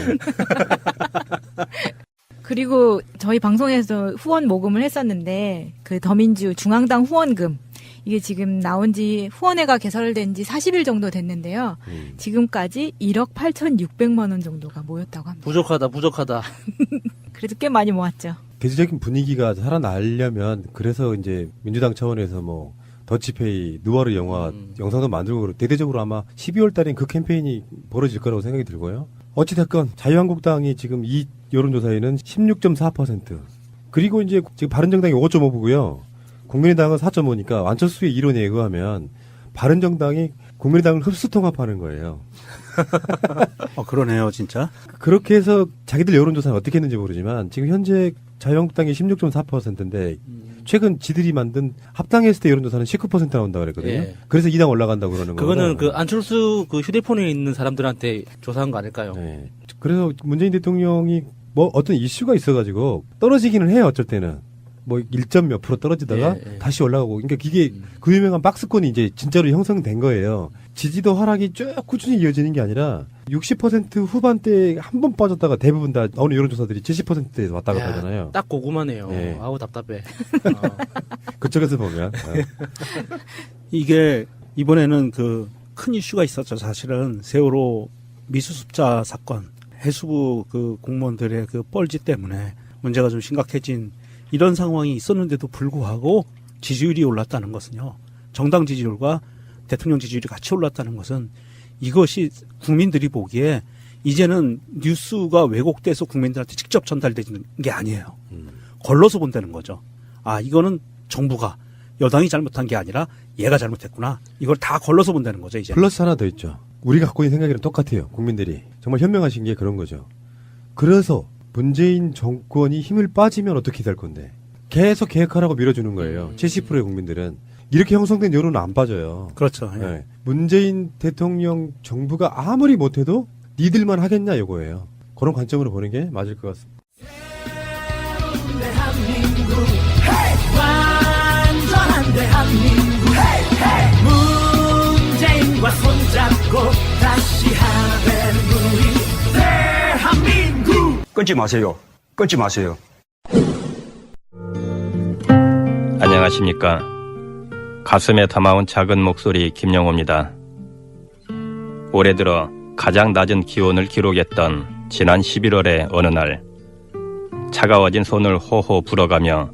그리고 저희 방송에서 후원 모금을 했었는데 그 더민주 중앙당 후원금 이게 지금 나온 지 후원회가 개설된 지 40일 정도 됐는데요. 지금까지 1억 8,600만 원 정도가 모였다고 합니다. 부족하다. 그래도 꽤 많이 모았죠. 대체적인 분위기가 살아나려면 그래서 이제 민주당 차원에서 뭐 더치페이, 느와르 영화 영상도 만들고 대대적으로 아마 12월 달엔 그 캠페인이 벌어질 거라고 생각이 들고요. 어찌됐건 자유한국당이 지금 이 여론조사에는 16.4%. 그리고 이제 지금 바른정당이 5.5%고요. 국민의당은 4.5니까 안철수의 이론에 의하면 바른정당이 국민의당을 흡수통합하는 거예요. 그러네요, 진짜. 그렇게 해서 자기들 여론조사는 어떻게 했는지 모르지만 지금 현재 자유한국당이 16.4%인데 최근 지들이 만든 합당했을 때 여론조사는 19% 나온다고 그랬거든요. 예. 그래서 2당 올라간다고 그러는 거예요. 그거는 그 안철수 그 휴대폰에 있는 사람들한테 조사한 거 아닐까요? 네. 그래서 문재인 대통령이 뭐 어떤 이슈가 있어가지고 떨어지기는 해요. 어쩔 때는. 뭐 1점 몇 프로 떨어지다가 다시 올라가고. 그러니까 이게 그 유명한 박스권이 이제 진짜로 형성된 거예요. 지지도 하락이 쭉 꾸준히 이어지는 게 아니라 60% 후반대에 한 번 빠졌다가 대부분 다 어느 여론조사들이 70%대에서 왔다 갔다 하잖아요. 딱 고구마네요. 네. 아우 답답해. 그쪽에서 보면. 이게 이번에는 그 큰 이슈가 있었죠. 사실은 세월호 미수습자 사건, 해수부 그 공무원들의 그 뻘짓 때문에 문제가 좀 심각해진 이런 상황이 있었는데도 불구하고 지지율이 올랐다는 것은요. 정당 지지율과 대통령 지지율이 같이 올랐다는 것은 이것이 국민들이 보기에 이제는 뉴스가 왜곡돼서 국민들한테 직접 전달되는 게 아니에요. 걸러서 본다는 거죠. 아, 이거는 정부가 여당이 잘못한 게 아니라 얘가 잘못했구나. 이걸 다 걸러서 본다는 거죠, 이제. 플러스 하나 더 있죠. 우리가 갖고 있는 생각이랑 똑같아요. 국민들이. 정말 현명하신 게 그런 거죠. 그래서 문재인 정권이 힘을 빠지면 어떻게 될 건데. 계속 계획하라고 밀어주는 거예요. 70%의 국민들은. 이렇게 형성된 여론은 안 빠져요. 그렇죠. 예. 네. 문재인 대통령 정부가 아무리 못해도 니들만 하겠냐 이거예요. 그런 관점으로 보는 게 맞을 것 같습니다. 대한민국, 완전한 대한민국, 문재인과 손잡고 다시 하는 우리 대한민국. 끊지 마세요. 끊지 마세요. 안녕하십니까. 가슴에 담아온 작은 목소리 김영호입니다. 올해 들어 가장 낮은 기온을 기록했던 지난 11월의 어느 날, 차가워진 손을 호호 불어가며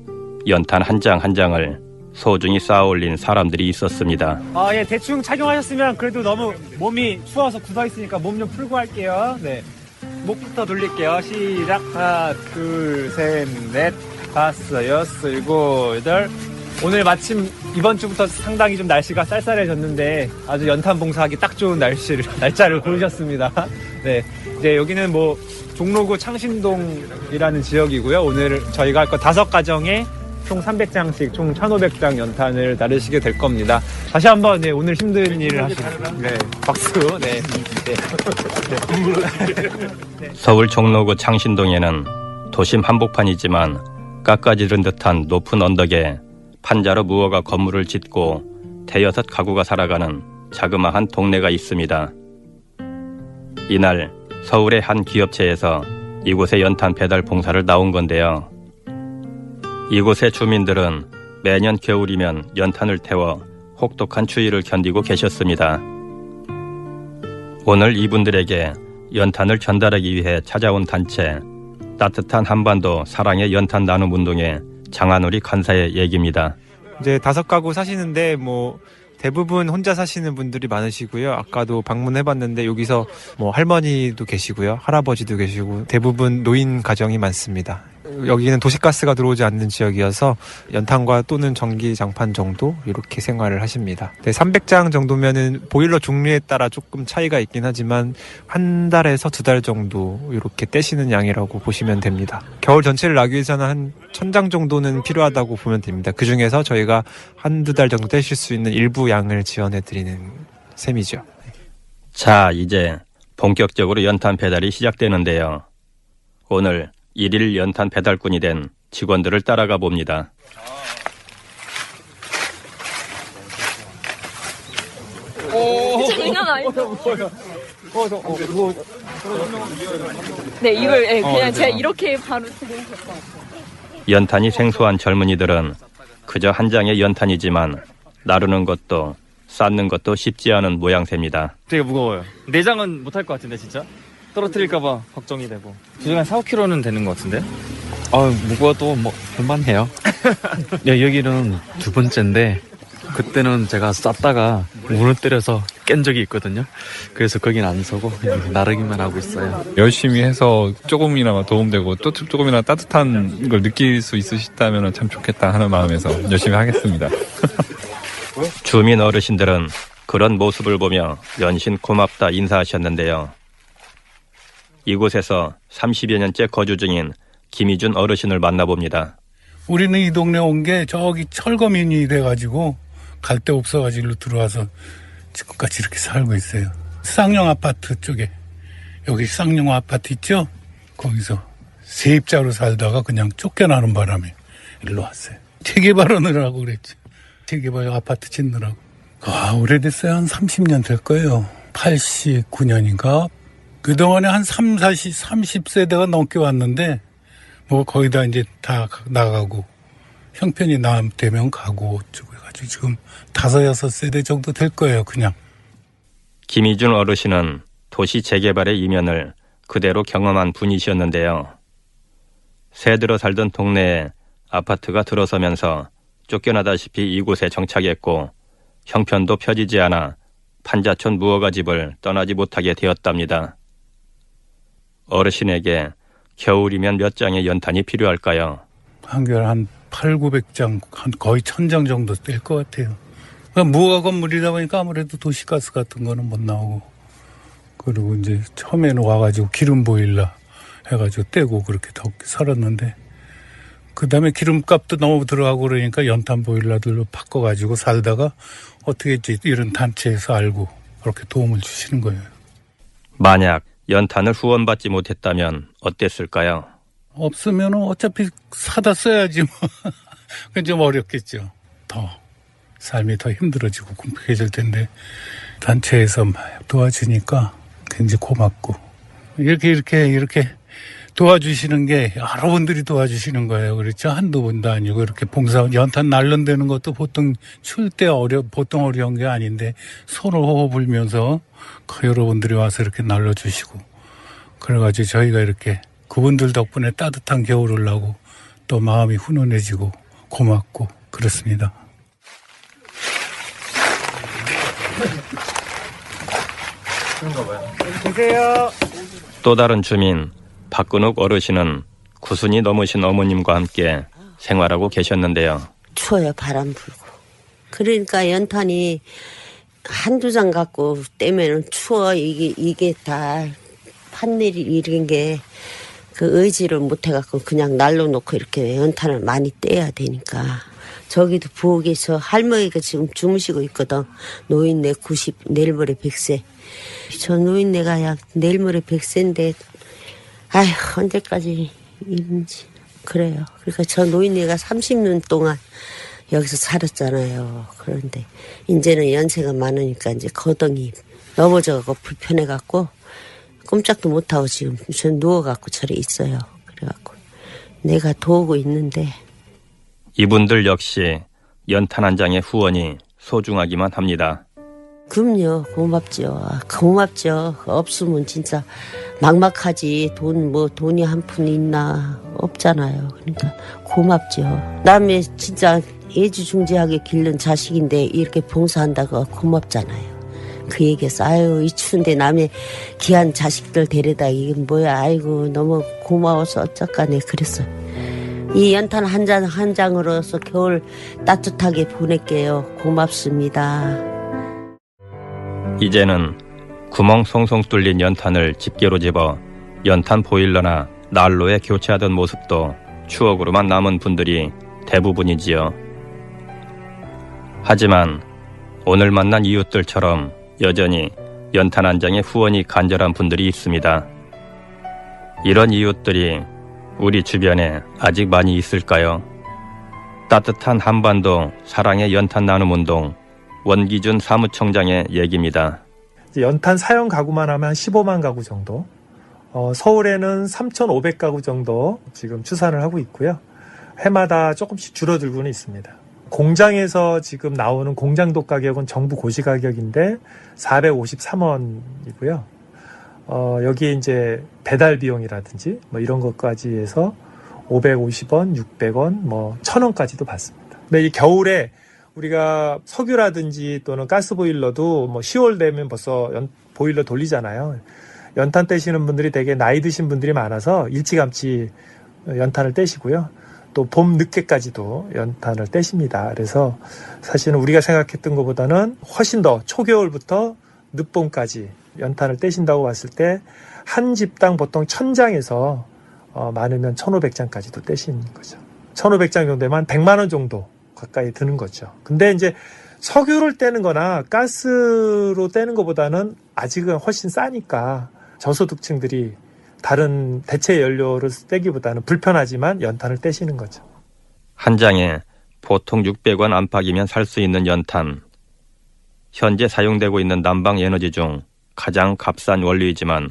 연탄 한 장 한 장을 소중히 쌓아올린 사람들이 있었습니다. 예, 대충 착용하셨으면 그래도 너무 몸이 추워서 굳어있으니까 몸 좀 풀고 할게요. 네. 목부터 돌릴게요. 시작. 하나, 둘, 셋, 넷, 다섯, 여섯, 일곱, 여덟. 오늘 마침 이번 주부터 상당히 좀 날씨가 쌀쌀해졌는데 아주 연탄 봉사하기 딱 좋은 날짜를 고르셨습니다. 네. 이제 여기는 뭐 종로구 창신동이라는 지역이고요. 오늘 저희가 할 거 5가정에 총 300장씩 총 1,500장 연탄을 나르시게 될 겁니다. 다시 한번 네, 오늘 힘든 일을 하시는 네, 박수. 네. 네. 서울 종로구 창신동에는 도심 한복판이지만 깎아지른 듯한 높은 언덕에 판자로 무허가 건물을 짓고 대여섯 가구가 살아가는 자그마한 동네가 있습니다. 이날 서울의 한 기업체에서 이곳에 연탄 배달 봉사를 나온 건데요. 이곳의 주민들은 매년 겨울이면 연탄을 태워 혹독한 추위를 견디고 계셨습니다. 오늘 이분들에게 연탄을 전달하기 위해 찾아온 단체, 따뜻한 한반도 사랑의 연탄 나눔 운동의 장한우리 간사의 얘기입니다. 이제 5가구 사시는데 뭐 대부분 혼자 사시는 분들이 많으시고요. 아까도 방문해봤는데 여기서 뭐 할머니도 계시고요. 할아버지도 계시고 대부분 노인 가정이 많습니다. 여기는 도시가스가 들어오지 않는 지역이어서 연탄과 또는 전기 장판 정도 이렇게 생활을 하십니다. 네, 300장 정도면은 보일러 종류에 따라 조금 차이가 있긴 하지만 한 달에서 2달 정도 이렇게 떼시는 양이라고 보시면 됩니다. 겨울 전체를 나기 위해서는 한 1,000장 정도는 필요하다고 보면 됩니다. 그 중에서 저희가 1-2달 정도 떼실 수 있는 일부 양을 지원해 드리는 셈이죠. 자, 이제 본격적으로 연탄 배달이 시작되는데요. 오늘 1일 연탄 배달꾼이 된 직원들을 따라가 봅니다. 네, 이걸 그냥 제가 이렇게 바로 드리면 될 것 같아요. 연탄이 생소한 젊은이들은 그저 한 장의 연탄이지만 나르는 것도 쌓는 것도 쉽지 않은 모양새입니다. 되게 무거워요. 4장은 못할 것 같은데 진짜? 떨어뜨릴까봐 걱정이 되고. 주중에 4-5kg는 되는 것 같은데? 무거워도 뭐 볼만해요. 네, 여기는 2번째인데 그때는 제가 쌌다가 무너뜨려서 깬 적이 있거든요. 그래서 거긴 안 서고 그냥 나르기만 하고 있어요. 열심히 해서 조금이나마 도움되고 또 조금이나 따뜻한 걸 느낄 수 있으시다면 참 좋겠다 하는 마음에서 열심히 하겠습니다. 주민 어르신들은 그런 모습을 보며 연신 고맙다 인사하셨는데요. 이곳에서 30여 년째 거주 중인 김희준 어르신을 만나봅니다. 우리는 이 동네 온 게 저기 철거민이 돼가지고 갈 데 없어가지고 들어와서 지금까지 이렇게 살고 있어요. 쌍용 아파트 쪽에, 여기 쌍용 아파트 있죠? 거기서 세입자로 살다가 그냥 쫓겨나는 바람에 일로 왔어요. 재개발하느라고 그랬지. 재개발 아파트 짓느라고. 오래됐어요. 한 30년 될 거예요. 89년인가? 그동안에 한 30세대가 넘게 왔는데, 뭐 거의 다 이제 다 나가고, 형편이 되면 가고, 어쩌고 해가지고 지금 5-6세대 정도 될 거예요, 그냥. 김희준 어르신은 도시 재개발의 이면을 그대로 경험한 분이셨는데요. 새 들어 살던 동네에 아파트가 들어서면서 쫓겨나다시피 이곳에 정착했고 형편도 펴지지 않아 판자촌 무허가 집을 떠나지 못하게 되었답니다. 어르신에게 겨울이면 몇 장의 연탄이 필요할까요? 한결 한 800-900장, 한 거의 1000장 정도 될 것 같아요. 무허가 건물이다 보니까 아무래도 도시가스 같은 거는 못 나오고, 그리고 이제 처음에는 와가지고 기름 보일러 해가지고 떼고 그렇게 덥게 살았는데, 그 다음에 기름값도 너무 들어가고 그러니까 연탄 보일러들로 바꿔가지고 살다가 어떻게 했지 이런 단체에서 알고 그렇게 도움을 주시는 거예요. 만약 연탄을 후원받지 못했다면 어땠을까요? 없으면 어차피 사다 써야지 뭐. 그건 좀 어렵겠죠. 더 삶이 더 힘들어지고 궁핍해질 텐데 단체에서 도와주니까 굉장히 고맙고 이렇게 도와주시는 게 여러분들이 도와주시는 거예요. 그렇죠? 한두 분도 아니고 이렇게 봉사 연탄 날른대는 것도 보통 추울 때 보통 어려운 게 아닌데 손을 호호 불면서 여러분들이 와서 이렇게 날려주시고 그래가지고 저희가 이렇게 그분들 덕분에 따뜻한 겨울을 나고 또 마음이 훈훈해지고 고맙고 그렇습니다. 계세요. 또 다른 주민 박근욱 어르신은 90이 넘으신 어머님과 함께 생활하고 계셨는데요. 추워요. 바람 불고. 그러니까 연탄이 한두 장 갖고 떼면은 추워. 이게 다 판넬이 이런 게 그 의지를 못 해갖고 그냥 날로 놓고 이렇게 연탄을 많이 떼야 되니까. 저기도 부엌에서 할머니가 지금 주무시고 있거든. 노인네 90, 내일 모레 100세. 저 노인네가 약 내일 모레 100세인데 아휴 언제까지 이런지 그래요. 그러니까 저 노인네가 30년 동안 여기서 살았잖아요. 그런데 이제는 연세가 많으니까 이제 거덩이 넘어져갖고 불편해갖고 꼼짝도 못하고 지금 저 누워갖고 저리 있어요. 그래갖고 내가 도우고 있는데 이분들 역시 연탄 한 장의 후원이 소중하기만 합니다. 그럼요. 고맙죠. 없으면 진짜 막막하지. 돈이 한 푼 있나 없잖아요. 그러니까 고맙죠. 남의 진짜 애지중지하게 기른 자식인데 이렇게 봉사한다고 고맙잖아요. 그 얘기했어. 아유 이 추운데 남의 귀한 자식들 데려다 이게 뭐야. 아이고 너무 고마워서 어쩌까네 그랬어요. 이 연탄 한 장으로서 겨울 따뜻하게 보낼게요. 고맙습니다. 이제는 구멍 송송 뚫린 연탄을 집게로 집어 연탄 보일러나 난로에 교체하던 모습도 추억으로만 남은 분들이 대부분이지요. 하지만 오늘 만난 이웃들처럼 여전히 연탄 한 장의 후원이 간절한 분들이 있습니다. 이런 이웃들이 우리 주변에 아직 많이 있을까요? 따뜻한 한반도 사랑의 연탄 나눔 운동 원기준 사무총장의 얘기입니다. 연탄 사용 가구만 하면 한 15만 가구 정도, 서울에는 3,500가구 정도 지금 추산을 하고 있고요. 해마다 조금씩 줄어들고는 있습니다. 공장에서 지금 나오는 공장도 가격은 정부 고시 가격인데 453원이고요. 여기에 이제 배달 비용이라든지 뭐 이런 것까지 해서 550원, 600원, 뭐 1,000원까지도 받습니다. 근데 이 겨울에 우리가 석유라든지 또는 가스보일러도 뭐 10월 되면 벌써 보일러 돌리잖아요. 연탄 떼시는 분들이 되게 나이 드신 분들이 많아서 일찌감치 연탄을 떼시고요. 또 봄 늦게까지도 연탄을 떼십니다. 그래서 사실은 우리가 생각했던 것보다는 훨씬 더 초겨울부터 늦봄까지 연탄을 떼신다고 봤을 때 한 집당 보통 1000장에서 많으면 1500장까지도 떼시는 거죠. 1500장 정도면 100만 원 정도 가까이 드는 거죠. 근데 이제 석유를 떼는 거나 가스로 떼는 것보다는 아직은 훨씬 싸니까 저소득층들이 다른 대체 연료를 떼기보다는 불편하지만 연탄을 떼시는 거죠. 한 장에 보통 600원 안팎이면 살 수 있는 연탄. 현재 사용되고 있는 난방 에너지 중 가장 값싼 원료이지만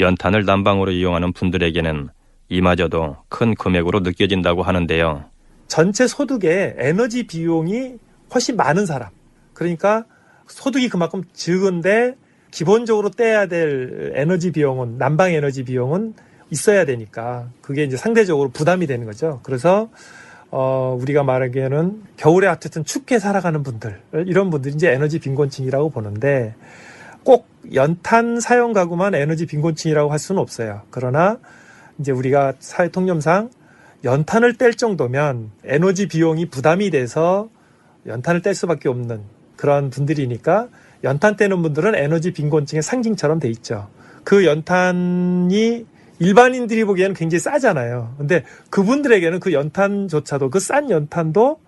연탄을 난방으로 이용하는 분들에게는 이마저도 큰 금액으로 느껴진다고 하는데요. 전체 소득의 에너지 비용이 훨씬 많은 사람. 그러니까 소득이 그만큼 적은데 기본적으로 떼야 될 에너지 비용은, 난방 에너지 비용은 있어야 되니까 그게 이제 상대적으로 부담이 되는 거죠. 그래서 우리가 말하기에는 겨울에 어쨌든 춥게 살아가는 분들, 이런 분들이 이제 에너지 빈곤층이라고 보는데, 꼭 연탄 사용 가구만 에너지 빈곤층이라고 할 수는 없어요. 그러나 이제 우리가 사회 통념상 연탄을 뗄 정도면 에너지 비용이 부담이 돼서 연탄을 뗄 수밖에 없는 그런 분들이니까, 연탄 떼는 분들은 에너지 빈곤층의 상징처럼 돼 있죠. 그 연탄이 일반인들이 보기에는 굉장히 싸잖아요. 근데 그분들에게는 그 연탄조차도, 그 싼 연탄도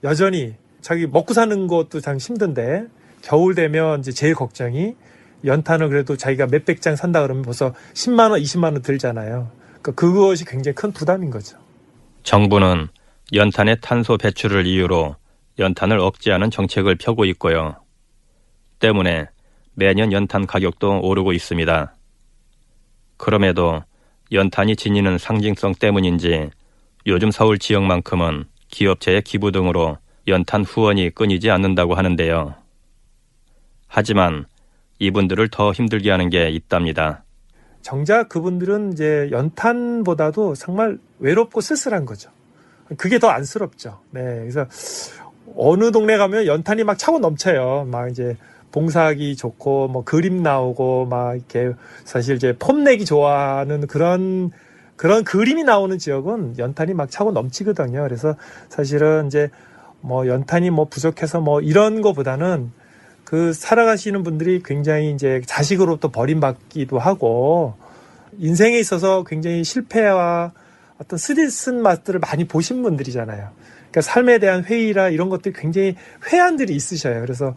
여전히 자기 먹고 사는 것도 참 힘든데, 겨울 되면 이제 제일 걱정이, 연탄을 그래도 자기가 몇백 장 산다 그러면 벌써 10만 원, 20만 원 들잖아요. 그러니까 그것이 굉장히 큰 부담인 거죠. 정부는 연탄의 탄소 배출을 이유로 연탄을 억제하는 정책을 펴고 있고요. 때문에 매년 연탄 가격도 오르고 있습니다. 그럼에도 연탄이 지니는 상징성 때문인지 요즘 서울 지역만큼은 기업체의 기부 등으로 연탄 후원이 끊이지 않는다고 하는데요. 하지만 이분들을 더 힘들게 하는 게 있답니다. 정작 그분들은 이제 연탄보다도 정말 외롭고 쓸쓸한 거죠. 그게 더 안쓰럽죠. 네, 그래서 어느 동네 가면 연탄이 막 차고 넘쳐요. 막 이제 봉사하기 좋고, 뭐 그림 나오고, 막 이렇게 사실 이제 폼내기 좋아하는 그런 그림이 나오는 지역은 연탄이 막 차고 넘치거든요. 그래서 사실은 이제 뭐 연탄이 뭐 부족해서 뭐 이런 거보다는 그 살아가시는 분들이 굉장히 이제 자식으로부터 버림받기도 하고, 인생에 있어서 굉장히 실패와 어떤 쓰디쓴 맛들을 많이 보신 분들이잖아요. 그러니까 삶에 대한 회의라 이런 것들이 굉장히 회한들이 있으셔요. 그래서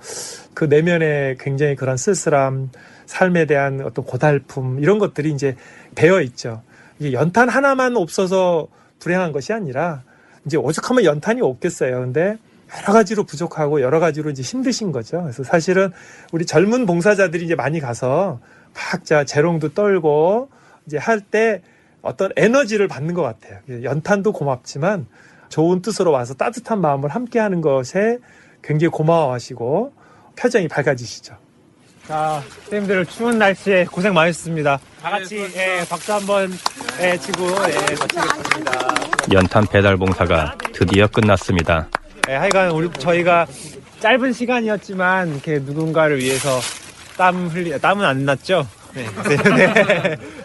그 내면에 굉장히 그런 쓸쓸함, 삶에 대한 어떤 고달픔, 이런 것들이 이제 배어 있죠. 이게 연탄 하나만 없어서 불행한 것이 아니라, 이제 오죽하면 연탄이 없겠어요. 근데 여러 가지로 부족하고 여러 가지로 이제 힘드신 거죠. 그래서 사실은 우리 젊은 봉사자들이 이제 많이 가서 각자 재롱도 떨고 이제 할 때 어떤 에너지를 받는 것 같아요. 연탄도 고맙지만 좋은 뜻으로 와서 따뜻한 마음을 함께 하는 것에 굉장히 고마워하시고 표정이 밝아지시죠. 자, 선생님들 추운 날씨에 고생 많으셨습니다. 다 같이 박수 한번 치고 마치겠습니다. 연탄 배달 봉사가 드디어 끝났습니다. 하여간 저희가 짧은 시간이었지만 이렇게 누군가를 위해서 땀은 안 났죠? 네.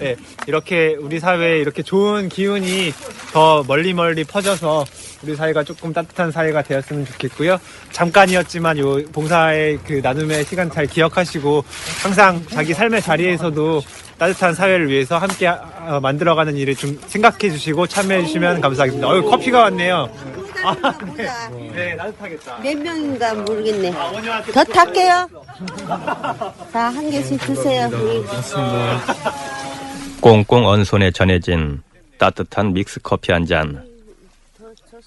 네. 이렇게 우리 사회에 이렇게 좋은 기운이 더 멀리 퍼져서 우리 사회가 조금 따뜻한 사회가 되었으면 좋겠고요. 잠깐이었지만 요 봉사의 그 나눔의 시간 잘 기억하시고 항상 자기 삶의 자리에서도 따뜻한 사회를 위해서 함께 만들어가는 일을 좀 생각해 주시고 참여해 주시면 감사하겠습니다. 커피가 왔네요. 네, 따뜻하겠다. 몇 명인가 모르겠네. 더 탈게요. 자, 한 개씩 드세요. 맞습니다. 꽁꽁 언 손에 전해진 따뜻한 믹스커피 한 잔.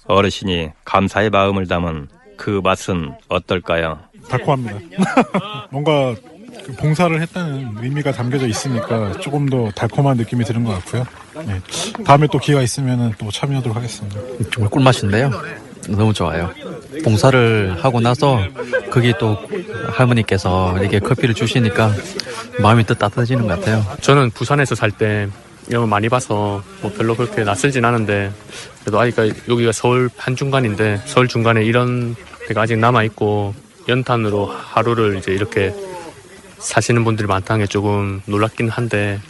어르신이 감사의 마음을 담은 그 맛은 어떨까요? 달콤합니다. 뭔가 봉사를 했다는 의미가 담겨져 있으니까 조금 더 달콤한 느낌이 드는 것 같고요. 네. 다음에 또 기회가 있으면 또 참여하도록 하겠습니다. 정말 꿀맛인데요. 너무 좋아요. 봉사를 하고 나서 거기 또 할머니께서 이렇게 커피를 주시니까 마음이 또 따뜻해지는 것 같아요. 저는 부산에서 살 때 이런 거 많이 봐서 뭐 별로 그렇게 낯설진 않은데, 그래도 아직 여기가 서울 한중간인데 서울 중간에 이런 데가 아직 남아있고 연탄으로 하루를 이제 이렇게 사시는 분들이 많다는 게 조금 놀랍긴 한데,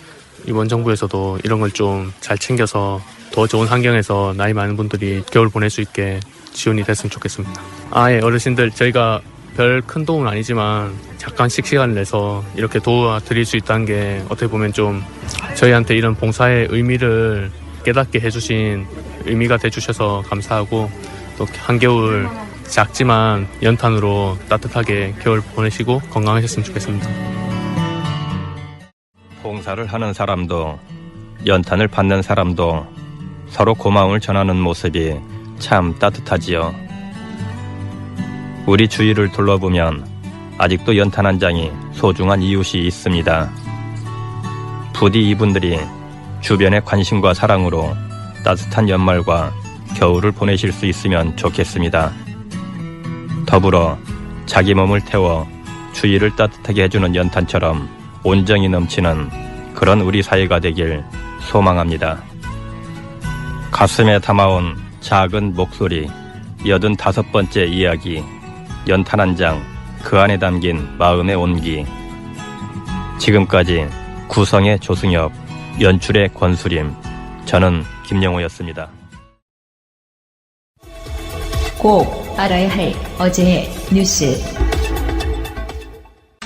이번 정부에서도 이런 걸 좀 잘 챙겨서 더 좋은 환경에서 나이 많은 분들이 겨울 보낼 수 있게 지원이 됐으면 좋겠습니다. 어르신들 저희가 별 큰 도움은 아니지만 잠깐씩 시간을 내서 이렇게 도와드릴 수 있다는 게 어떻게 보면 좀 저희한테 이런 봉사의 의미를 깨닫게 해주신 의미가 돼주셔서 감사하고, 또 한겨울 작지만 연탄으로 따뜻하게 겨울 보내시고 건강하셨으면 좋겠습니다. 봉사를 하는 사람도 연탄을 받는 사람도 서로 고마움을 전하는 모습이 참 따뜻하지요. 우리 주위를 둘러보면 아직도 연탄 한 장이 소중한 이웃이 있습니다. 부디 이분들이 주변의 관심과 사랑으로 따뜻한 연말과 겨울을 보내실 수 있으면 좋겠습니다. 더불어 자기 몸을 태워 주위를 따뜻하게 해주는 연탄처럼 온정이 넘치는 그런 우리 사회가 되길 소망합니다. 가슴에 담아온 작은 목소리, 85번째 이야기, 연탄 한 장, 그 안에 담긴 마음의 온기. 지금까지 구성의 조승엽, 연출의 권수림, 저는 김영호였습니다. 꼭 알아야 할 어제의 뉴스.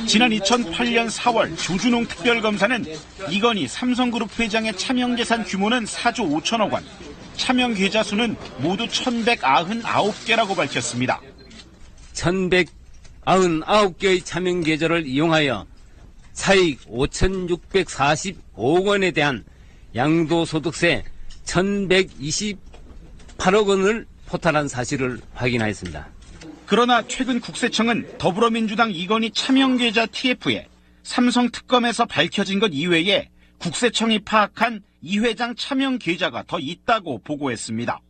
지난 2008년 4월 조준홍 특별검사는 이건희 삼성그룹 회장의 차명재산 규모는 4조 5천억 원, 차명 계좌 수는 모두 1199개라고 밝혔습니다. 1199개의 차명 계좌를 이용하여 사익 5,645억 원에 대한 양도소득세 1,128억 원을 포탈한 사실을 확인하였습니다. 그러나 최근 국세청은 더불어민주당 이건희 차명계좌 TF에 삼성특검에서 밝혀진 것 이외에 국세청이 파악한 이 회장 차명계좌가 더 있다고 보고했습니다.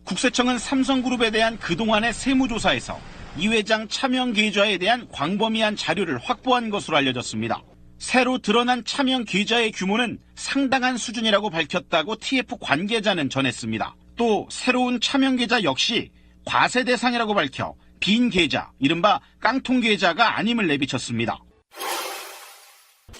국세청은 삼성그룹에 대한 그동안의 세무조사에서 이 회장 차명계좌에 대한 광범위한 자료를 확보한 것으로 알려졌습니다. 새로 드러난 차명계좌의 규모는 상당한 수준이라고 밝혔다고 TF 관계자는 전했습니다. 또 새로운 차명계좌 역시 과세 대상이라고 밝혀 빈 계좌, 이른바 깡통 계좌가 아님을 내비쳤습니다.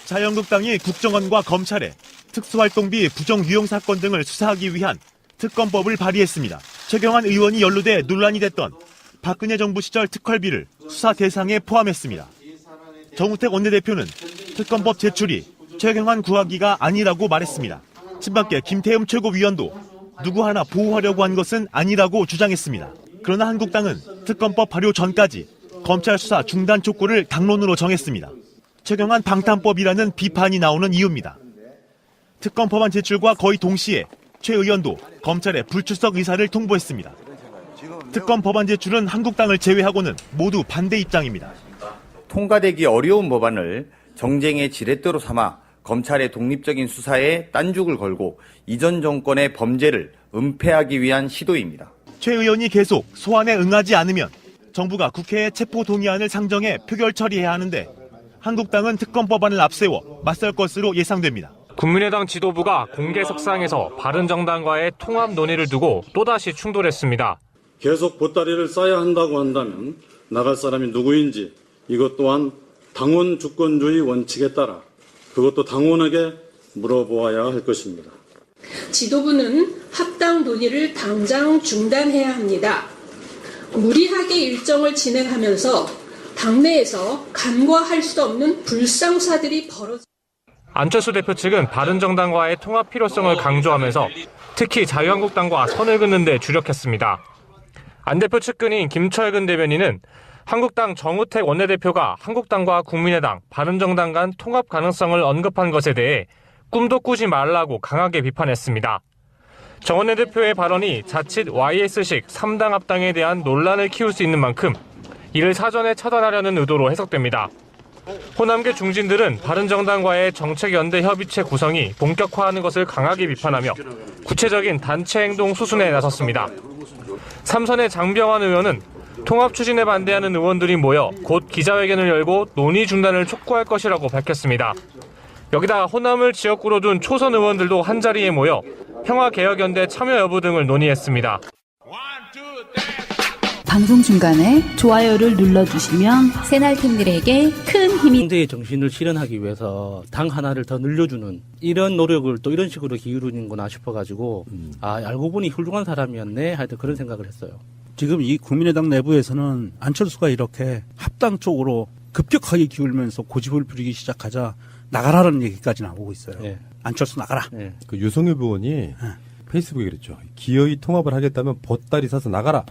자유한국당이 국정원과 검찰에 특수활동비 부정유용 사건 등을 수사하기 위한 특검법을 발의했습니다. 최경환 의원이 연루돼 논란이 됐던 박근혜 정부 시절 특활비를 수사 대상에 포함했습니다. 정우택 원내대표는 특검법 제출이 최경환 구하기가 아니라고 말했습니다. 친박계 김태흠 최고위원도 누구 하나 보호하려고 한 것은 아니라고 주장했습니다. 그러나 한국당은 특검법 발효 전까지 검찰 수사 중단 촉구를 당론으로 정했습니다. 최경환 방탄법이라는 비판이 나오는 이유입니다. 특검 법안 제출과 거의 동시에 최 의원도 검찰에 불출석 의사를 통보했습니다. 특검 법안 제출은 한국당을 제외하고는 모두 반대 입장입니다. 통과되기 어려운 법안을 정쟁의 지렛대로 삼아 검찰의 독립적인 수사에 딴죽을 걸고 이전 정권의 범죄를 은폐하기 위한 시도입니다. 최 의원이 계속 소환에 응하지 않으면 정부가 국회에 체포 동의안을 상정해 표결 처리해야 하는데 한국당은 특검 법안을 앞세워 맞설 것으로 예상됩니다. 국민의당 지도부가 공개석상에서 바른정당과의 통합 논의를 두고 또다시 충돌했습니다. 계속 보따리를 싸야 한다고 한다면 나갈 사람이 누구인지 이것 또한 당원 주권주의 원칙에 따라 그것도 당원에게 물어보아야 할 것입니다. 지도부는 합당 논의를 당장 중단해야 합니다. 무리하게 일정을 진행하면서 당내에서 간과할 수 없는 불상사들이 벌어집니다. 안철수 대표 측은 바른정당과의 통합 필요성을 강조하면서 특히 자유한국당과 선을 긋는 데 주력했습니다. 안 대표 측근인 김철근 대변인은 한국당 정우택 원내대표가 한국당과 국민의당, 바른정당 간 통합 가능성을 언급한 것에 대해 꿈도 꾸지 말라고 강하게 비판했습니다. 정 원내대표의 발언이 자칫 YS식 3당 합당에 대한 논란을 키울 수 있는 만큼 이를 사전에 차단하려는 의도로 해석됩니다. 호남계 중진들은 바른정당과의 정책연대 협의체 구성이 본격화하는 것을 강하게 비판하며 구체적인 단체 행동 수순에 나섰습니다. 삼선의 장병환 의원은 통합 추진에 반대하는 의원들이 모여 곧 기자회견을 열고 논의 중단을 촉구할 것이라고 밝혔습니다. 여기다 호남을 지역구로 둔 초선 의원들도 한자리에 모여 평화개혁연대 참여 여부 등을 논의했습니다. 방송 중간에 좋아요를 눌러주시면 새날팀들에게 큰 힘이. 형제의 정신을 실현하기 위해서 당 하나를 더 늘려주는 이런 노력을 또 이런 식으로 기울이는구나 싶어가지고 알고 보니 훌륭한 사람이었네 하여튼 그런 생각을 했어요. 지금 이 국민의당 내부에서는 안철수가 이렇게 합당 쪽으로 급격하게 기울면서 고집을 부리기 시작하자 나가라는 얘기까지 나오고 있어요. 네. 안철수 나가라. 네. 그 유성엽 의원이 페이스북에 그랬죠. 기어이 통합을 하겠다면 보따리 사서 나가라.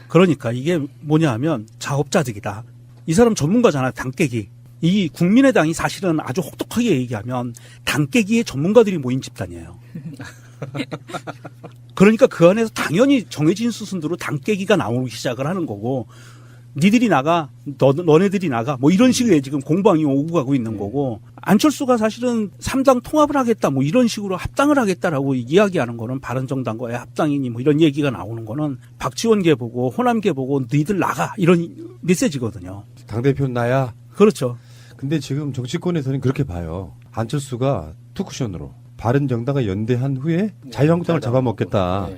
그러니까 이게 뭐냐 하면 자업자득이다. 이 사람 전문가잖아. 당깨기. 이 국민의당이 사실은 아주 혹독하게 얘기하면 당깨기의 전문가들이 모인 집단이에요. 그러니까 그 안에서 당연히 정해진 수순대로 당깨기가 나오기 시작을 하는 거고 니들이 나가, 너네들이 나가, 뭐 이런 식의 지금 공방이 오고 가고 있는 거고, 안철수가 사실은 3당 통합을 하겠다, 뭐 이런 식으로 합당을 하겠다라고 이야기하는 거는 바른정당과의 합당이니 뭐 이런 얘기가 나오는 거는 박지원계 보고, 호남계 보고, 너희들 나가, 이런 메시지거든요. 당대표는 나야. 그렇죠. 근데 지금 정치권에서는 그렇게 봐요. 안철수가 투쿠션으로 바른정당과 연대한 후에 자유한국당을 잡아먹겠다.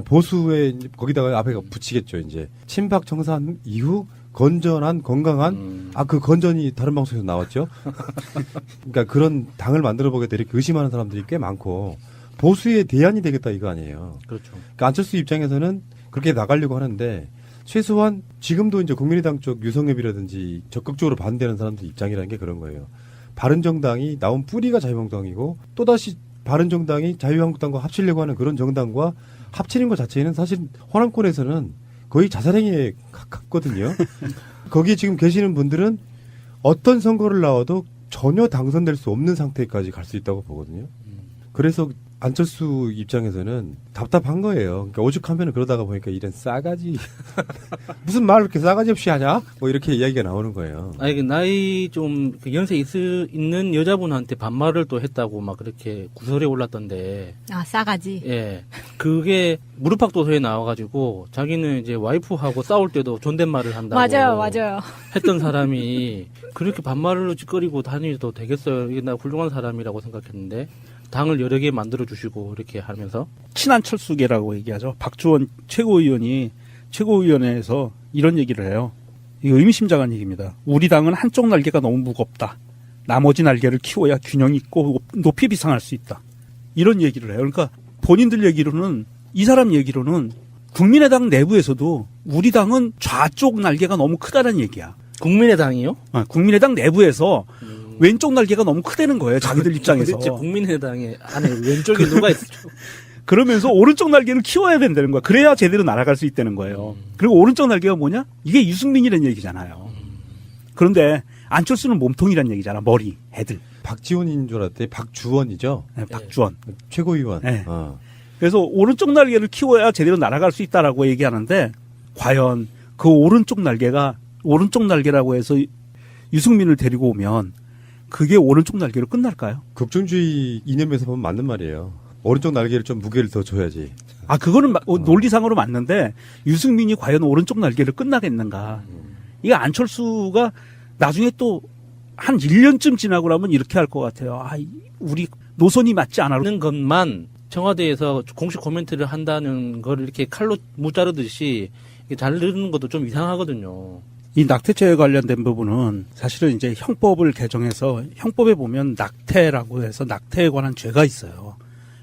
보수에 거기다가 앞에 붙이겠죠. 이제 친박 청산 이후 건전한 건강한 그 건전이 다른 방송에서 나왔죠. 그러니까 그런 당을 만들어 보게 되게 의심하는 사람들이 꽤 많고 보수의 대안이 되겠다 이거 아니에요. 그렇죠. 그러니까 안철수 입장에서는 그렇게 나가려고 하는데 최소한 지금도 이제 국민의당 쪽 유성엽이라든지 적극적으로 반대하는 사람들 입장이라는 게 그런 거예요. 바른정당이 나온 뿌리가 자유한국당이고 또다시 바른정당이 자유한국당과 합치려고 하는 그런 정당과 합치는 것 자체는 사실 호남권에서는 거의 자살행위에 가깝거든요. 거기 지금 계시는 분들은 어떤 선거를 나와도 전혀 당선될 수 없는 상태까지 갈 수 있다고 보거든요. 그래서 안철수 입장에서는 답답한 거예요. 그러니까 오죽하면 그러다가 보니까 이런 싸가지 무슨 말을 이렇게 싸가지 없이 하냐? 뭐 이렇게 이야기가 나오는 거예요. 아니 나이 좀 연세 있는 여자분한테 반말을 또 했다고 막 그렇게 구설에 올랐던데. 아 싸가지. 예, 그게 무릎팍도서에 나와가지고 자기는 이제 와이프하고 싸울 때도 존댓말을 한다고. 맞아요. 했던 사람이 그렇게 반말로 짓거리고 다니도 되겠어요? 이게 나 훌륭한 사람이라고 생각했는데. 당을 여러 개 만들어주시고 이렇게 하면서 친안철수계라고 얘기하죠. 박주원 최고위원이 최고위원회에서 이런 얘기를 해요. 이거 의미심장한 얘기입니다. 우리 당은 한쪽 날개가 너무 무겁다. 나머지 날개를 키워야 균형 있고 높이 비상할 수 있다. 이런 얘기를 해요. 그러니까 본인들 얘기로는 이 사람 얘기로는 국민의당 내부에서도 우리 당은 좌쪽 날개가 너무 크다는 얘기야. 국민의당이요? 국민의당 내부에서 왼쪽 날개가 너무 크다는 거예요. 자기들 입장에서. 도대체 국민의당에 안에 왼쪽에 누가 있죠? 그러면서 오른쪽 날개를 키워야 된다는 거야. 그래야 제대로 날아갈 수 있다는 거예요. 그리고 오른쪽 날개가 뭐냐? 이게 유승민이라는 얘기잖아요. 그런데 안철수는 몸통이라는 얘기잖아. 머리, 애들. 박지원인 줄 알았더니 박주원이죠. 네, 박주원. 최고위원. 네. 그래서 오른쪽 날개를 키워야 제대로 날아갈 수 있다라고 얘기하는데 과연 그 오른쪽 날개라고 해서 유승민을 데리고 오면 그게 오른쪽 날개로 끝날까요? 급중주의 이념에서 보면 맞는 말이에요. 오른쪽 날개를 좀 무게를 더 줘야지. 그거는 논리상으로 맞는데 유승민이 과연 오른쪽 날개를 끝나겠는가. 이게 안철수가 나중에 또 한 1년쯤 지나고 나면 이렇게 할 것 같아요. 우리 노선이 맞지 않아는 것만 청와대에서 공식 코멘트를 한다는 걸 이렇게 칼로 무자르듯이 자르는 것도 좀 이상하거든요. 이 낙태죄에 관련된 부분은 사실은 이제 형법을 개정해서 형법에 보면 낙태라고 해서 낙태에 관한 죄가 있어요.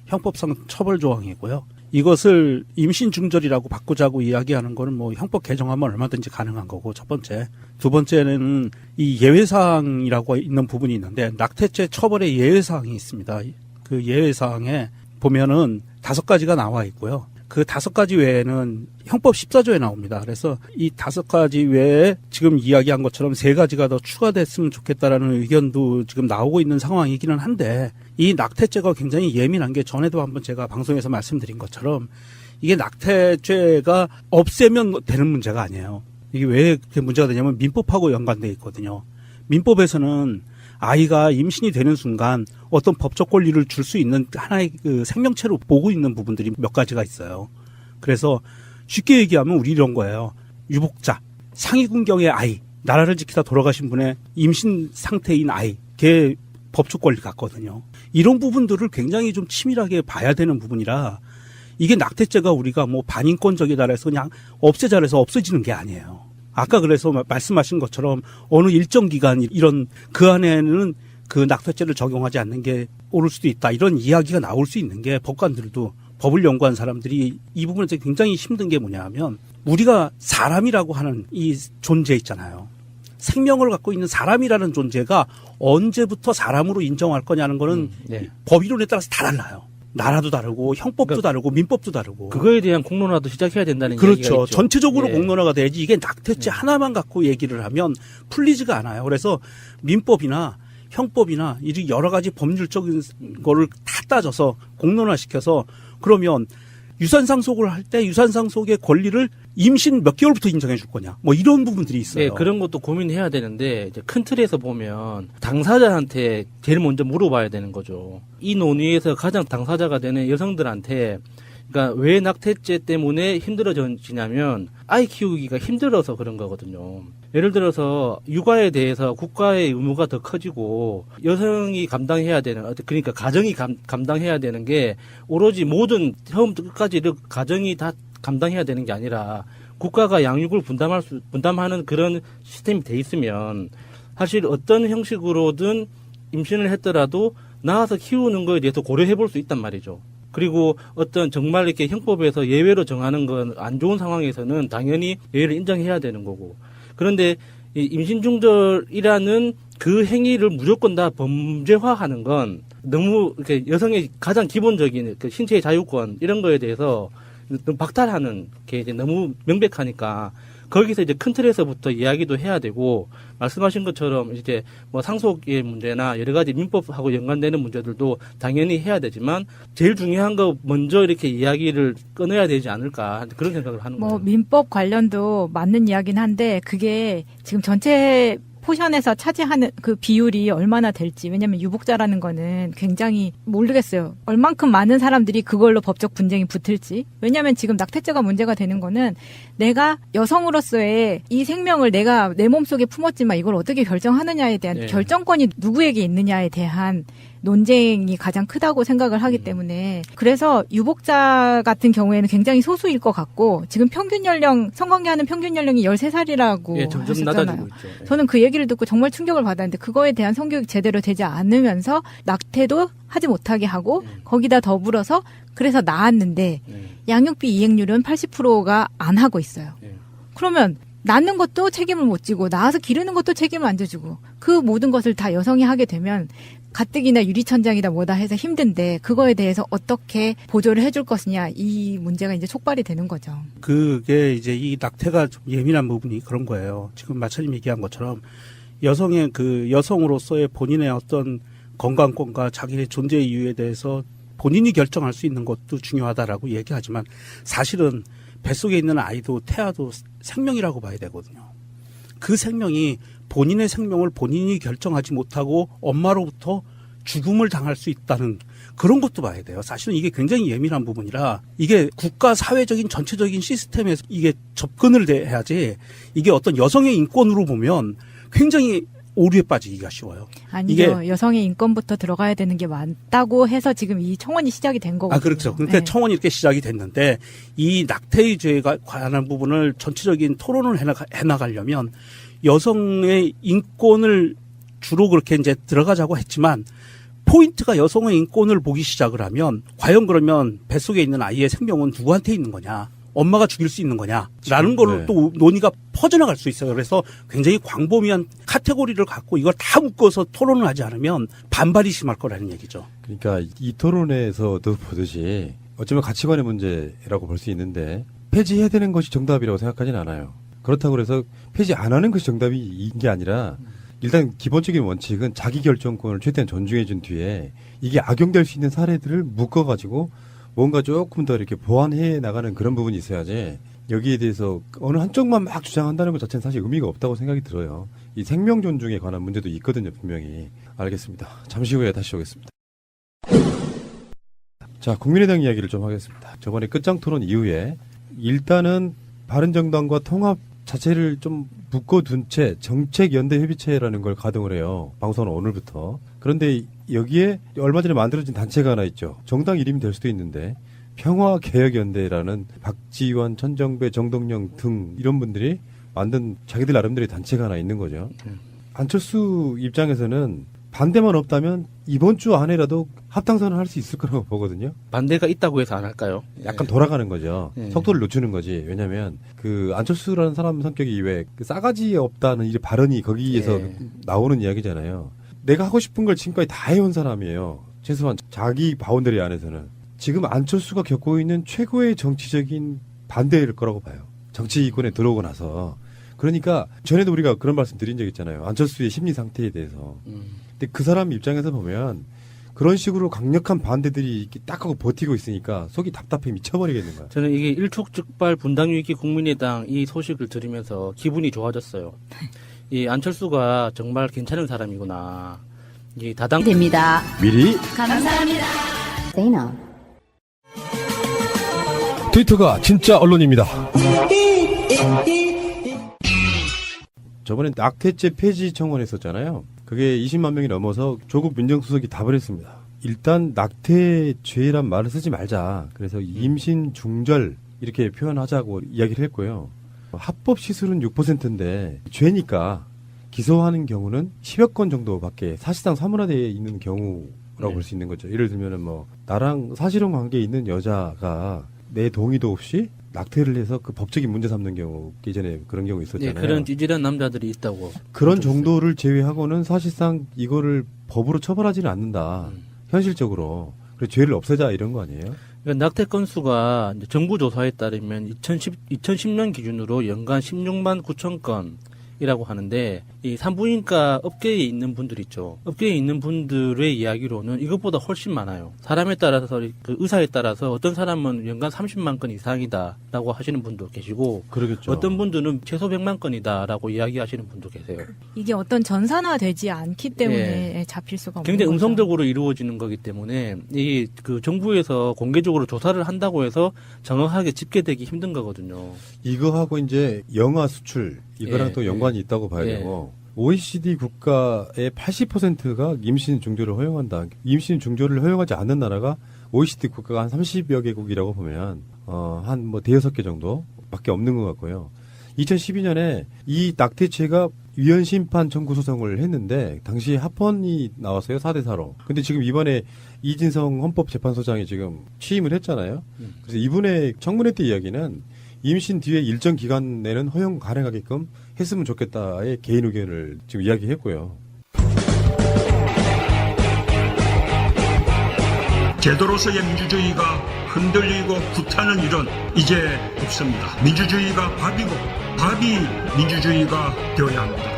형법상 처벌 조항이고요. 이것을 임신중절이라고 바꾸자고 이야기하는 거는 뭐 형법 개정하면 얼마든지 가능한 거고 첫 번째. 두 번째는 이 예외사항이라고 있는 부분이 있는데 낙태죄 처벌의 예외사항이 있습니다. 그 예외사항에 보면은 5가지가 나와 있고요. 그 5가지 외에는 형법 14조에 나옵니다. 그래서 이 5가지 외에 지금 이야기한 것처럼 3가지가 더 추가됐으면 좋겠다라는 의견도 지금 나오고 있는 상황이기는 한데 이 낙태죄가 굉장히 예민한 게 전에도 한번 제가 방송에서 말씀드린 것처럼 이게 낙태죄가 없애면 되는 문제가 아니에요. 이게 왜 그렇게 문제가 되냐면 민법하고 연관되어 있거든요. 민법에서는 아이가 임신이 되는 순간 어떤 법적 권리를 줄 수 있는 하나의 그 생명체로 보고 있는 부분들이 몇 가지가 있어요. 그래서 쉽게 얘기하면 우리 이런 거예요. 유복자, 상위군경의 아이, 나라를 지키다 돌아가신 분의 임신 상태인 아이, 걔 법적 권리 같거든요. 이런 부분들을 굉장히 좀 치밀하게 봐야 되는 부분이라 이게 낙태죄가 우리가 뭐 반인권적이다 해서 그냥 없애자고 해서 없어지는 게 아니에요. 아까 그래서 말씀하신 것처럼 어느 일정 기간 이런 그 안에는 그 낙태죄를 적용하지 않는 게 옳을 수도 있다. 이런 이야기가 나올 수 있는 게 법관들도 법을 연구한 사람들이 이 부분에서 굉장히 힘든 게 뭐냐 하면 우리가 사람이라고 하는 이 존재 있잖아요. 생명을 갖고 있는 사람이라는 존재가 언제부터 사람으로 인정할 거냐는 거는 법이론에 따라서 다 달라요. 나라도 다르고 형법도 다르고 민법도 다르고 그거에 대한 공론화도 시작해야 된다는 그렇죠. 얘기가 있죠. 전체적으로 공론화가 돼야지 이게 낙태죄 하나만 갖고 얘기를 하면 풀리지가 않아요. 그래서 민법이나 형법이나 이 여러 가지 법률적인 거를 다 따져서 공론화시켜서 그러면 유산상속을 할 때 유산상속의 권리를 임신 몇 개월부터 인정해 줄 거냐. 뭐 이런 부분들이 있어요. 네, 그런 것도 고민해야 되는데 이제 큰 틀에서 보면 당사자한테 제일 먼저 물어봐야 되는 거죠. 이 논의에서 가장 당사자가 되는 여성들한테 그러니까 왜 낙태죄 때문에 힘들어지냐면 아이 키우기가 힘들어서 그런 거거든요. 예를 들어서 육아에 대해서 국가의 의무가 더 커지고 여성이 감당해야 되는 그러니까 가정이 감당해야 되는 게 오로지 모든 처음부터 끝까지 가정이 다 감당해야 되는 게 아니라 국가가 양육을 분담하는 그런 시스템이 돼 있으면 사실 어떤 형식으로든 임신을 했더라도 낳아서 키우는 거에 대해서 고려해 볼 수 있단 말이죠. 그리고 어떤 정말 이렇게 형법에서 예외로 정하는 건 안 좋은 상황에서는 당연히 예외를 인정해야 되는 거고. 그런데 이 임신 중절이라는 그 행위를 무조건 다 범죄화하는 건 너무 이렇게 여성의 가장 기본적인 그 신체의 자유권 이런 거에 대해서 너무 박탈하는 게 이제 너무 명백하니까 거기서 이제 큰 틀에서부터 이야기도 해야 되고 말씀하신 것처럼 이제 뭐 상속의 문제나 여러 가지 민법하고 연관되는 문제들도 당연히 해야 되지만 제일 중요한 거 먼저 이렇게 이야기를 끊어야 되지 않을까 그런 생각을 하는 거예요. 민법 관련도 맞는 이야기는 한데 그게 지금 전체 포션에서 차지하는 그 비율이 얼마나 될지. 왜냐면 유복자라는 거는 굉장히 모르겠어요. 얼만큼 많은 사람들이 그걸로 법적 분쟁이 붙을지. 왜냐면 지금 낙태죄가 문제가 되는 거는 내가 여성으로서의 이 생명을 내가 내 몸속에 품었지만 이걸 어떻게 결정하느냐에 대한 결정권이 누구에게 있느냐에 대한 논쟁이 가장 크다고 생각을 하기 때문에 그래서 유복자 같은 경우에는 굉장히 소수일 것 같고 지금 평균 연령 성관계하는 평균 연령이 13살이라고 점점 하셨잖아요. 낮아지고 있죠. 저는 그 얘기를 듣고 정말 충격을 받았는데 그거에 대한 성교육이 제대로 되지 않으면서 낙태도 하지 못하게 하고 거기다 더불어서 그래서 낳았는데 양육비 이행률은 80%가 안 하고 있어요. 그러면 낳는 것도 책임을 못 지고 낳아서 기르는 것도 책임을 안 져주고 그 모든 것을 다 여성이 하게 되면 가뜩이나 유리천장이다 뭐다 해서 힘든데 그거에 대해서 어떻게 보조를 해줄 것이냐 이 문제가 이제 촉발이 되는 거죠. 그게 이제 이 낙태가 좀 예민한 부분이 그런 거예요. 지금 마차님 얘기한 것처럼 여성의 그 여성으로서의 본인의 어떤 건강권과 자기의 존재 이유에 대해서 본인이 결정할 수 있는 것도 중요하다라고 얘기하지만 사실은 뱃속에 있는 아이도 태아도 생명이라고 봐야 되거든요. 그 생명이 본인의 생명을 본인이 결정하지 못하고 엄마로부터 죽음을 당할 수 있다는 그런 것도 봐야 돼요. 사실은 이게 굉장히 예민한 부분이라 이게 국가 사회적인 전체적인 시스템에서 이게 접근을 해야지 이게 어떤 여성의 인권으로 보면 굉장히 오류에 빠지기가 쉬워요. 아니죠. 이게 여성의 인권부터 들어가야 되는 게 맞다고 해서 지금 이 청원이 시작이 된 거거든요. 그렇죠. 그러니까 네. 청원이 이렇게 시작이 됐는데 이 낙태의 죄가 관한 부분을 전체적인 토론을 해나가려면 여성의 인권을 주로 그렇게 이제 들어가자고 했지만 포인트가 여성의 인권을 보기 시작을 하면 과연 그러면 뱃속에 있는 아이의 생명은 누구한테 있는 거냐? 엄마가 죽일 수 있는 거냐라는 거를 또 논의가 퍼져나갈 수 있어요. 그래서 굉장히 광범위한 카테고리를 갖고 이걸 다 묶어서 토론을 하지 않으면 반발이 심할 거라는 얘기죠. 그러니까 이 토론에서도 보듯이 어쩌면 가치관의 문제라고 볼 수 있는데 폐지해야 되는 것이 정답이라고 생각하지는 않아요. 그렇다고 해서 폐지 안 하는 것이 정답인 게 아니라 일단 기본적인 원칙은 자기결정권을 최대한 존중해 준 뒤에 이게 악용될 수 있는 사례들을 묶어가지고 뭔가 조금 더 이렇게 보완해 나가는 그런 부분이 있어야지 여기에 대해서 어느 한쪽만 막 주장한다는 것 자체는 사실 의미가 없다고 생각이 들어요. 이 생명 존중에 관한 문제도 있거든요, 분명히. 알겠습니다. 잠시 후에 다시 오겠습니다. 자, 국민의당 이야기를 좀 하겠습니다. 저번에 끝장 토론 이후에 일단은 바른정당과 통합 자체를 좀 묶어둔 채 정책연대협의체라는 걸 가동을 해요. 방송은 오늘부터. 그런데 여기에 얼마 전에 만들어진 단체가 하나 있죠. 정당 이름이 될 수도 있는데 평화개혁연대라는 박지원, 천정배, 정동영 등 이런 분들이 만든 자기들 나름대로의 단체가 하나 있는 거죠. 안철수 입장에서는 반대만 없다면 이번 주 안에라도 합당선을 할 수 있을 거라고 보거든요. 반대가 있다고 해서 안 할까요? 약간 돌아가는 거죠. 속도를 늦추는 거지. 왜냐하면 그 안철수라는 사람 성격이 왜 그 싸가지 없다는 이 발언이 거기에서 나오는 이야기잖아요. 내가 하고 싶은 걸 지금까지 다 해온 사람이에요. 최소한 자기 바운더리 안에서는. 지금 안철수가 겪고 있는 최고의 정치적인 반대일 거라고 봐요. 정치권에 들어오고 나서. 그러니까 전에도 우리가 그런 말씀 드린 적 있잖아요. 안철수의 심리 상태에 대해서. 근데 그 사람 입장에서 보면 그런 식으로 강력한 반대들이 이렇게 딱 하고 버티고 있으니까 속이 답답해 미쳐버리겠는 거야. 저는 이게 일촉즉발 분당위기 국민의당 이 소식을 들으면서 기분이 좋아졌어요. 이 안철수가 정말 괜찮은 사람이구나. 이 다당 됩니다. 미리 감사합니다. 세이나. 트위터가 진짜 언론입니다. 저번에 낙태죄 폐지 청원했었잖아요. 그게 20만 명이 넘어서 조국 민정수석이 답을 했습니다. 일단 낙태죄란 말을 쓰지 말자. 그래서 임신 중절 이렇게 표현하자고 이야기를 했고요. 합법 시술은 6%인데 죄니까 기소하는 경우는 10여 건 정도밖에 사실상 사문화되어 있는 경우라고 볼 수 있는 거죠. 예를 들면은 뭐 나랑 사실혼 관계에 있는 여자가 내 동의도 없이 낙태를 해서 그 법적인 문제 삼는 경우 예전에 그런 경우 있었잖아요. 네, 그런 찌질한 남자들이 있다고. 그런 정도를 제외하고는 사실상 이거를 법으로 처벌하지는 않는다. 현실적으로. 그래서 죄를 없애자 이런 거 아니에요? 그러니까 낙태 건수가 이제 정부 조사에 따르면 2010년 기준으로 연간 16만 9천 건이라고 하는데 이 산부인과 업계에 있는 분들 있죠. 업계에 있는 분들의 이야기로는 이것보다 훨씬 많아요. 사람에 따라서 그 의사에 따라서 어떤 사람은 연간 30만 건 이상이다라고 하시는 분도 계시고 그러겠죠. 어떤 분들은 최소 100만 건이다라고 이야기하시는 분도 계세요. 이게 어떤 전산화되지 않기 때문에 잡힐 수가 없는 굉장히 거죠. 음성적으로 이루어지는 거기 때문에 이 그 정부에서 공개적으로 조사를 한다고 해서 정확하게 집계되기 힘든 거거든요. 이거하고 이제 영아 수출 이거랑 예, 또 연관이 있다고 봐야 예. 되고 OECD 국가의 80%가 임신 중조를 허용한다. 임신 중조를 허용하지 않는 나라가 OECD 국가가 한 30여 개국이라고 보면 한 뭐 대여섯 개 정도밖에 없는 것 같고요. 2012년에 이 낙태죄가 위헌 심판 청구 소송을 했는데 당시 합헌이 나왔어요. 4대4로. 근데 지금 이번에 이진성 헌법재판소장이 지금 취임을 했잖아요. 그래서 이분의 청문회 때 이야기는 임신 뒤에 일정 기간 내는 허용 가능하게끔 했으면 좋겠다의 개인 의견을 지금 이야기했고요. 제도로서의 민주주의가 흔들리고 구타는 일은 이제 없습니다. 민주주의가 밥이고 밥이 민주주의가 되어야 합니다.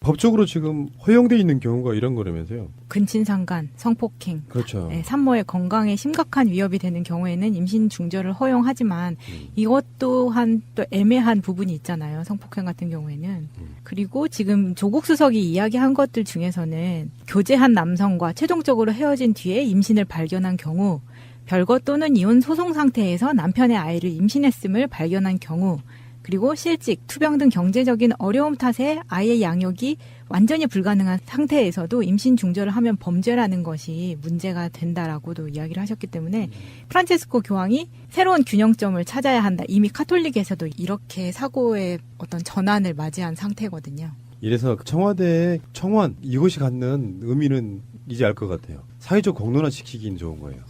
법적으로 지금 허용돼 있는 경우가 이런 거라면서요. 근친상간, 성폭행, 그렇죠. 네, 산모의 건강에 심각한 위협이 되는 경우에는 임신 중절을 허용하지만 이것 또한 또 애매한 부분이 있잖아요. 성폭행 같은 경우에는. 그리고 지금 조국 수석이 이야기한 것들 중에서는 교제한 남성과 최종적으로 헤어진 뒤에 임신을 발견한 경우, 별거 또는 이혼 소송 상태에서 남편의 아이를 임신했음을 발견한 경우, 그리고 실직, 투병 등 경제적인 어려움 탓에 아이의 양육이 완전히 불가능한 상태에서도 임신 중절을 하면 범죄라는 것이 문제가 된다라고도 이야기를 하셨기 때문에 프란체스코 교황이 새로운 균형점을 찾아야 한다. 이미 카톨릭에서도 이렇게 사고의 어떤 전환을 맞이한 상태거든요. 이래서 청와대의 청원 이것이 갖는 의미는 이제 알 것 같아요. 사회적 공론화 시키기는 좋은 거예요.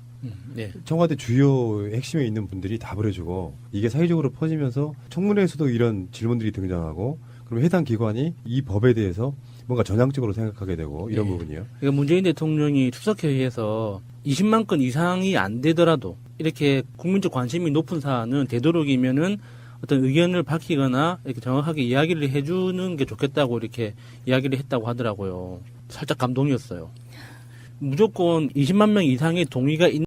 네. 청와대 주요 핵심에 있는 분들이 답을 해주고 이게 사회적으로 퍼지면서 청문회에서도 이런 질문들이 등장하고 그럼 해당 기관이 이 법에 대해서 뭔가 전향적으로 생각하게 되고 이런 네. 부분이요. 그러니까 문재인 대통령이 추석회의에서 20만 건 이상이 안 되더라도 이렇게 국민적 관심이 높은 사안은 되도록이면은 어떤 의견을 밝히거나 이렇게 정확하게 이야기를 해주는 게 좋겠다고 이렇게 이야기를 했다고 하더라고요. 살짝 감동이었어요. 무조건 20만 명 이상의 동의가 있는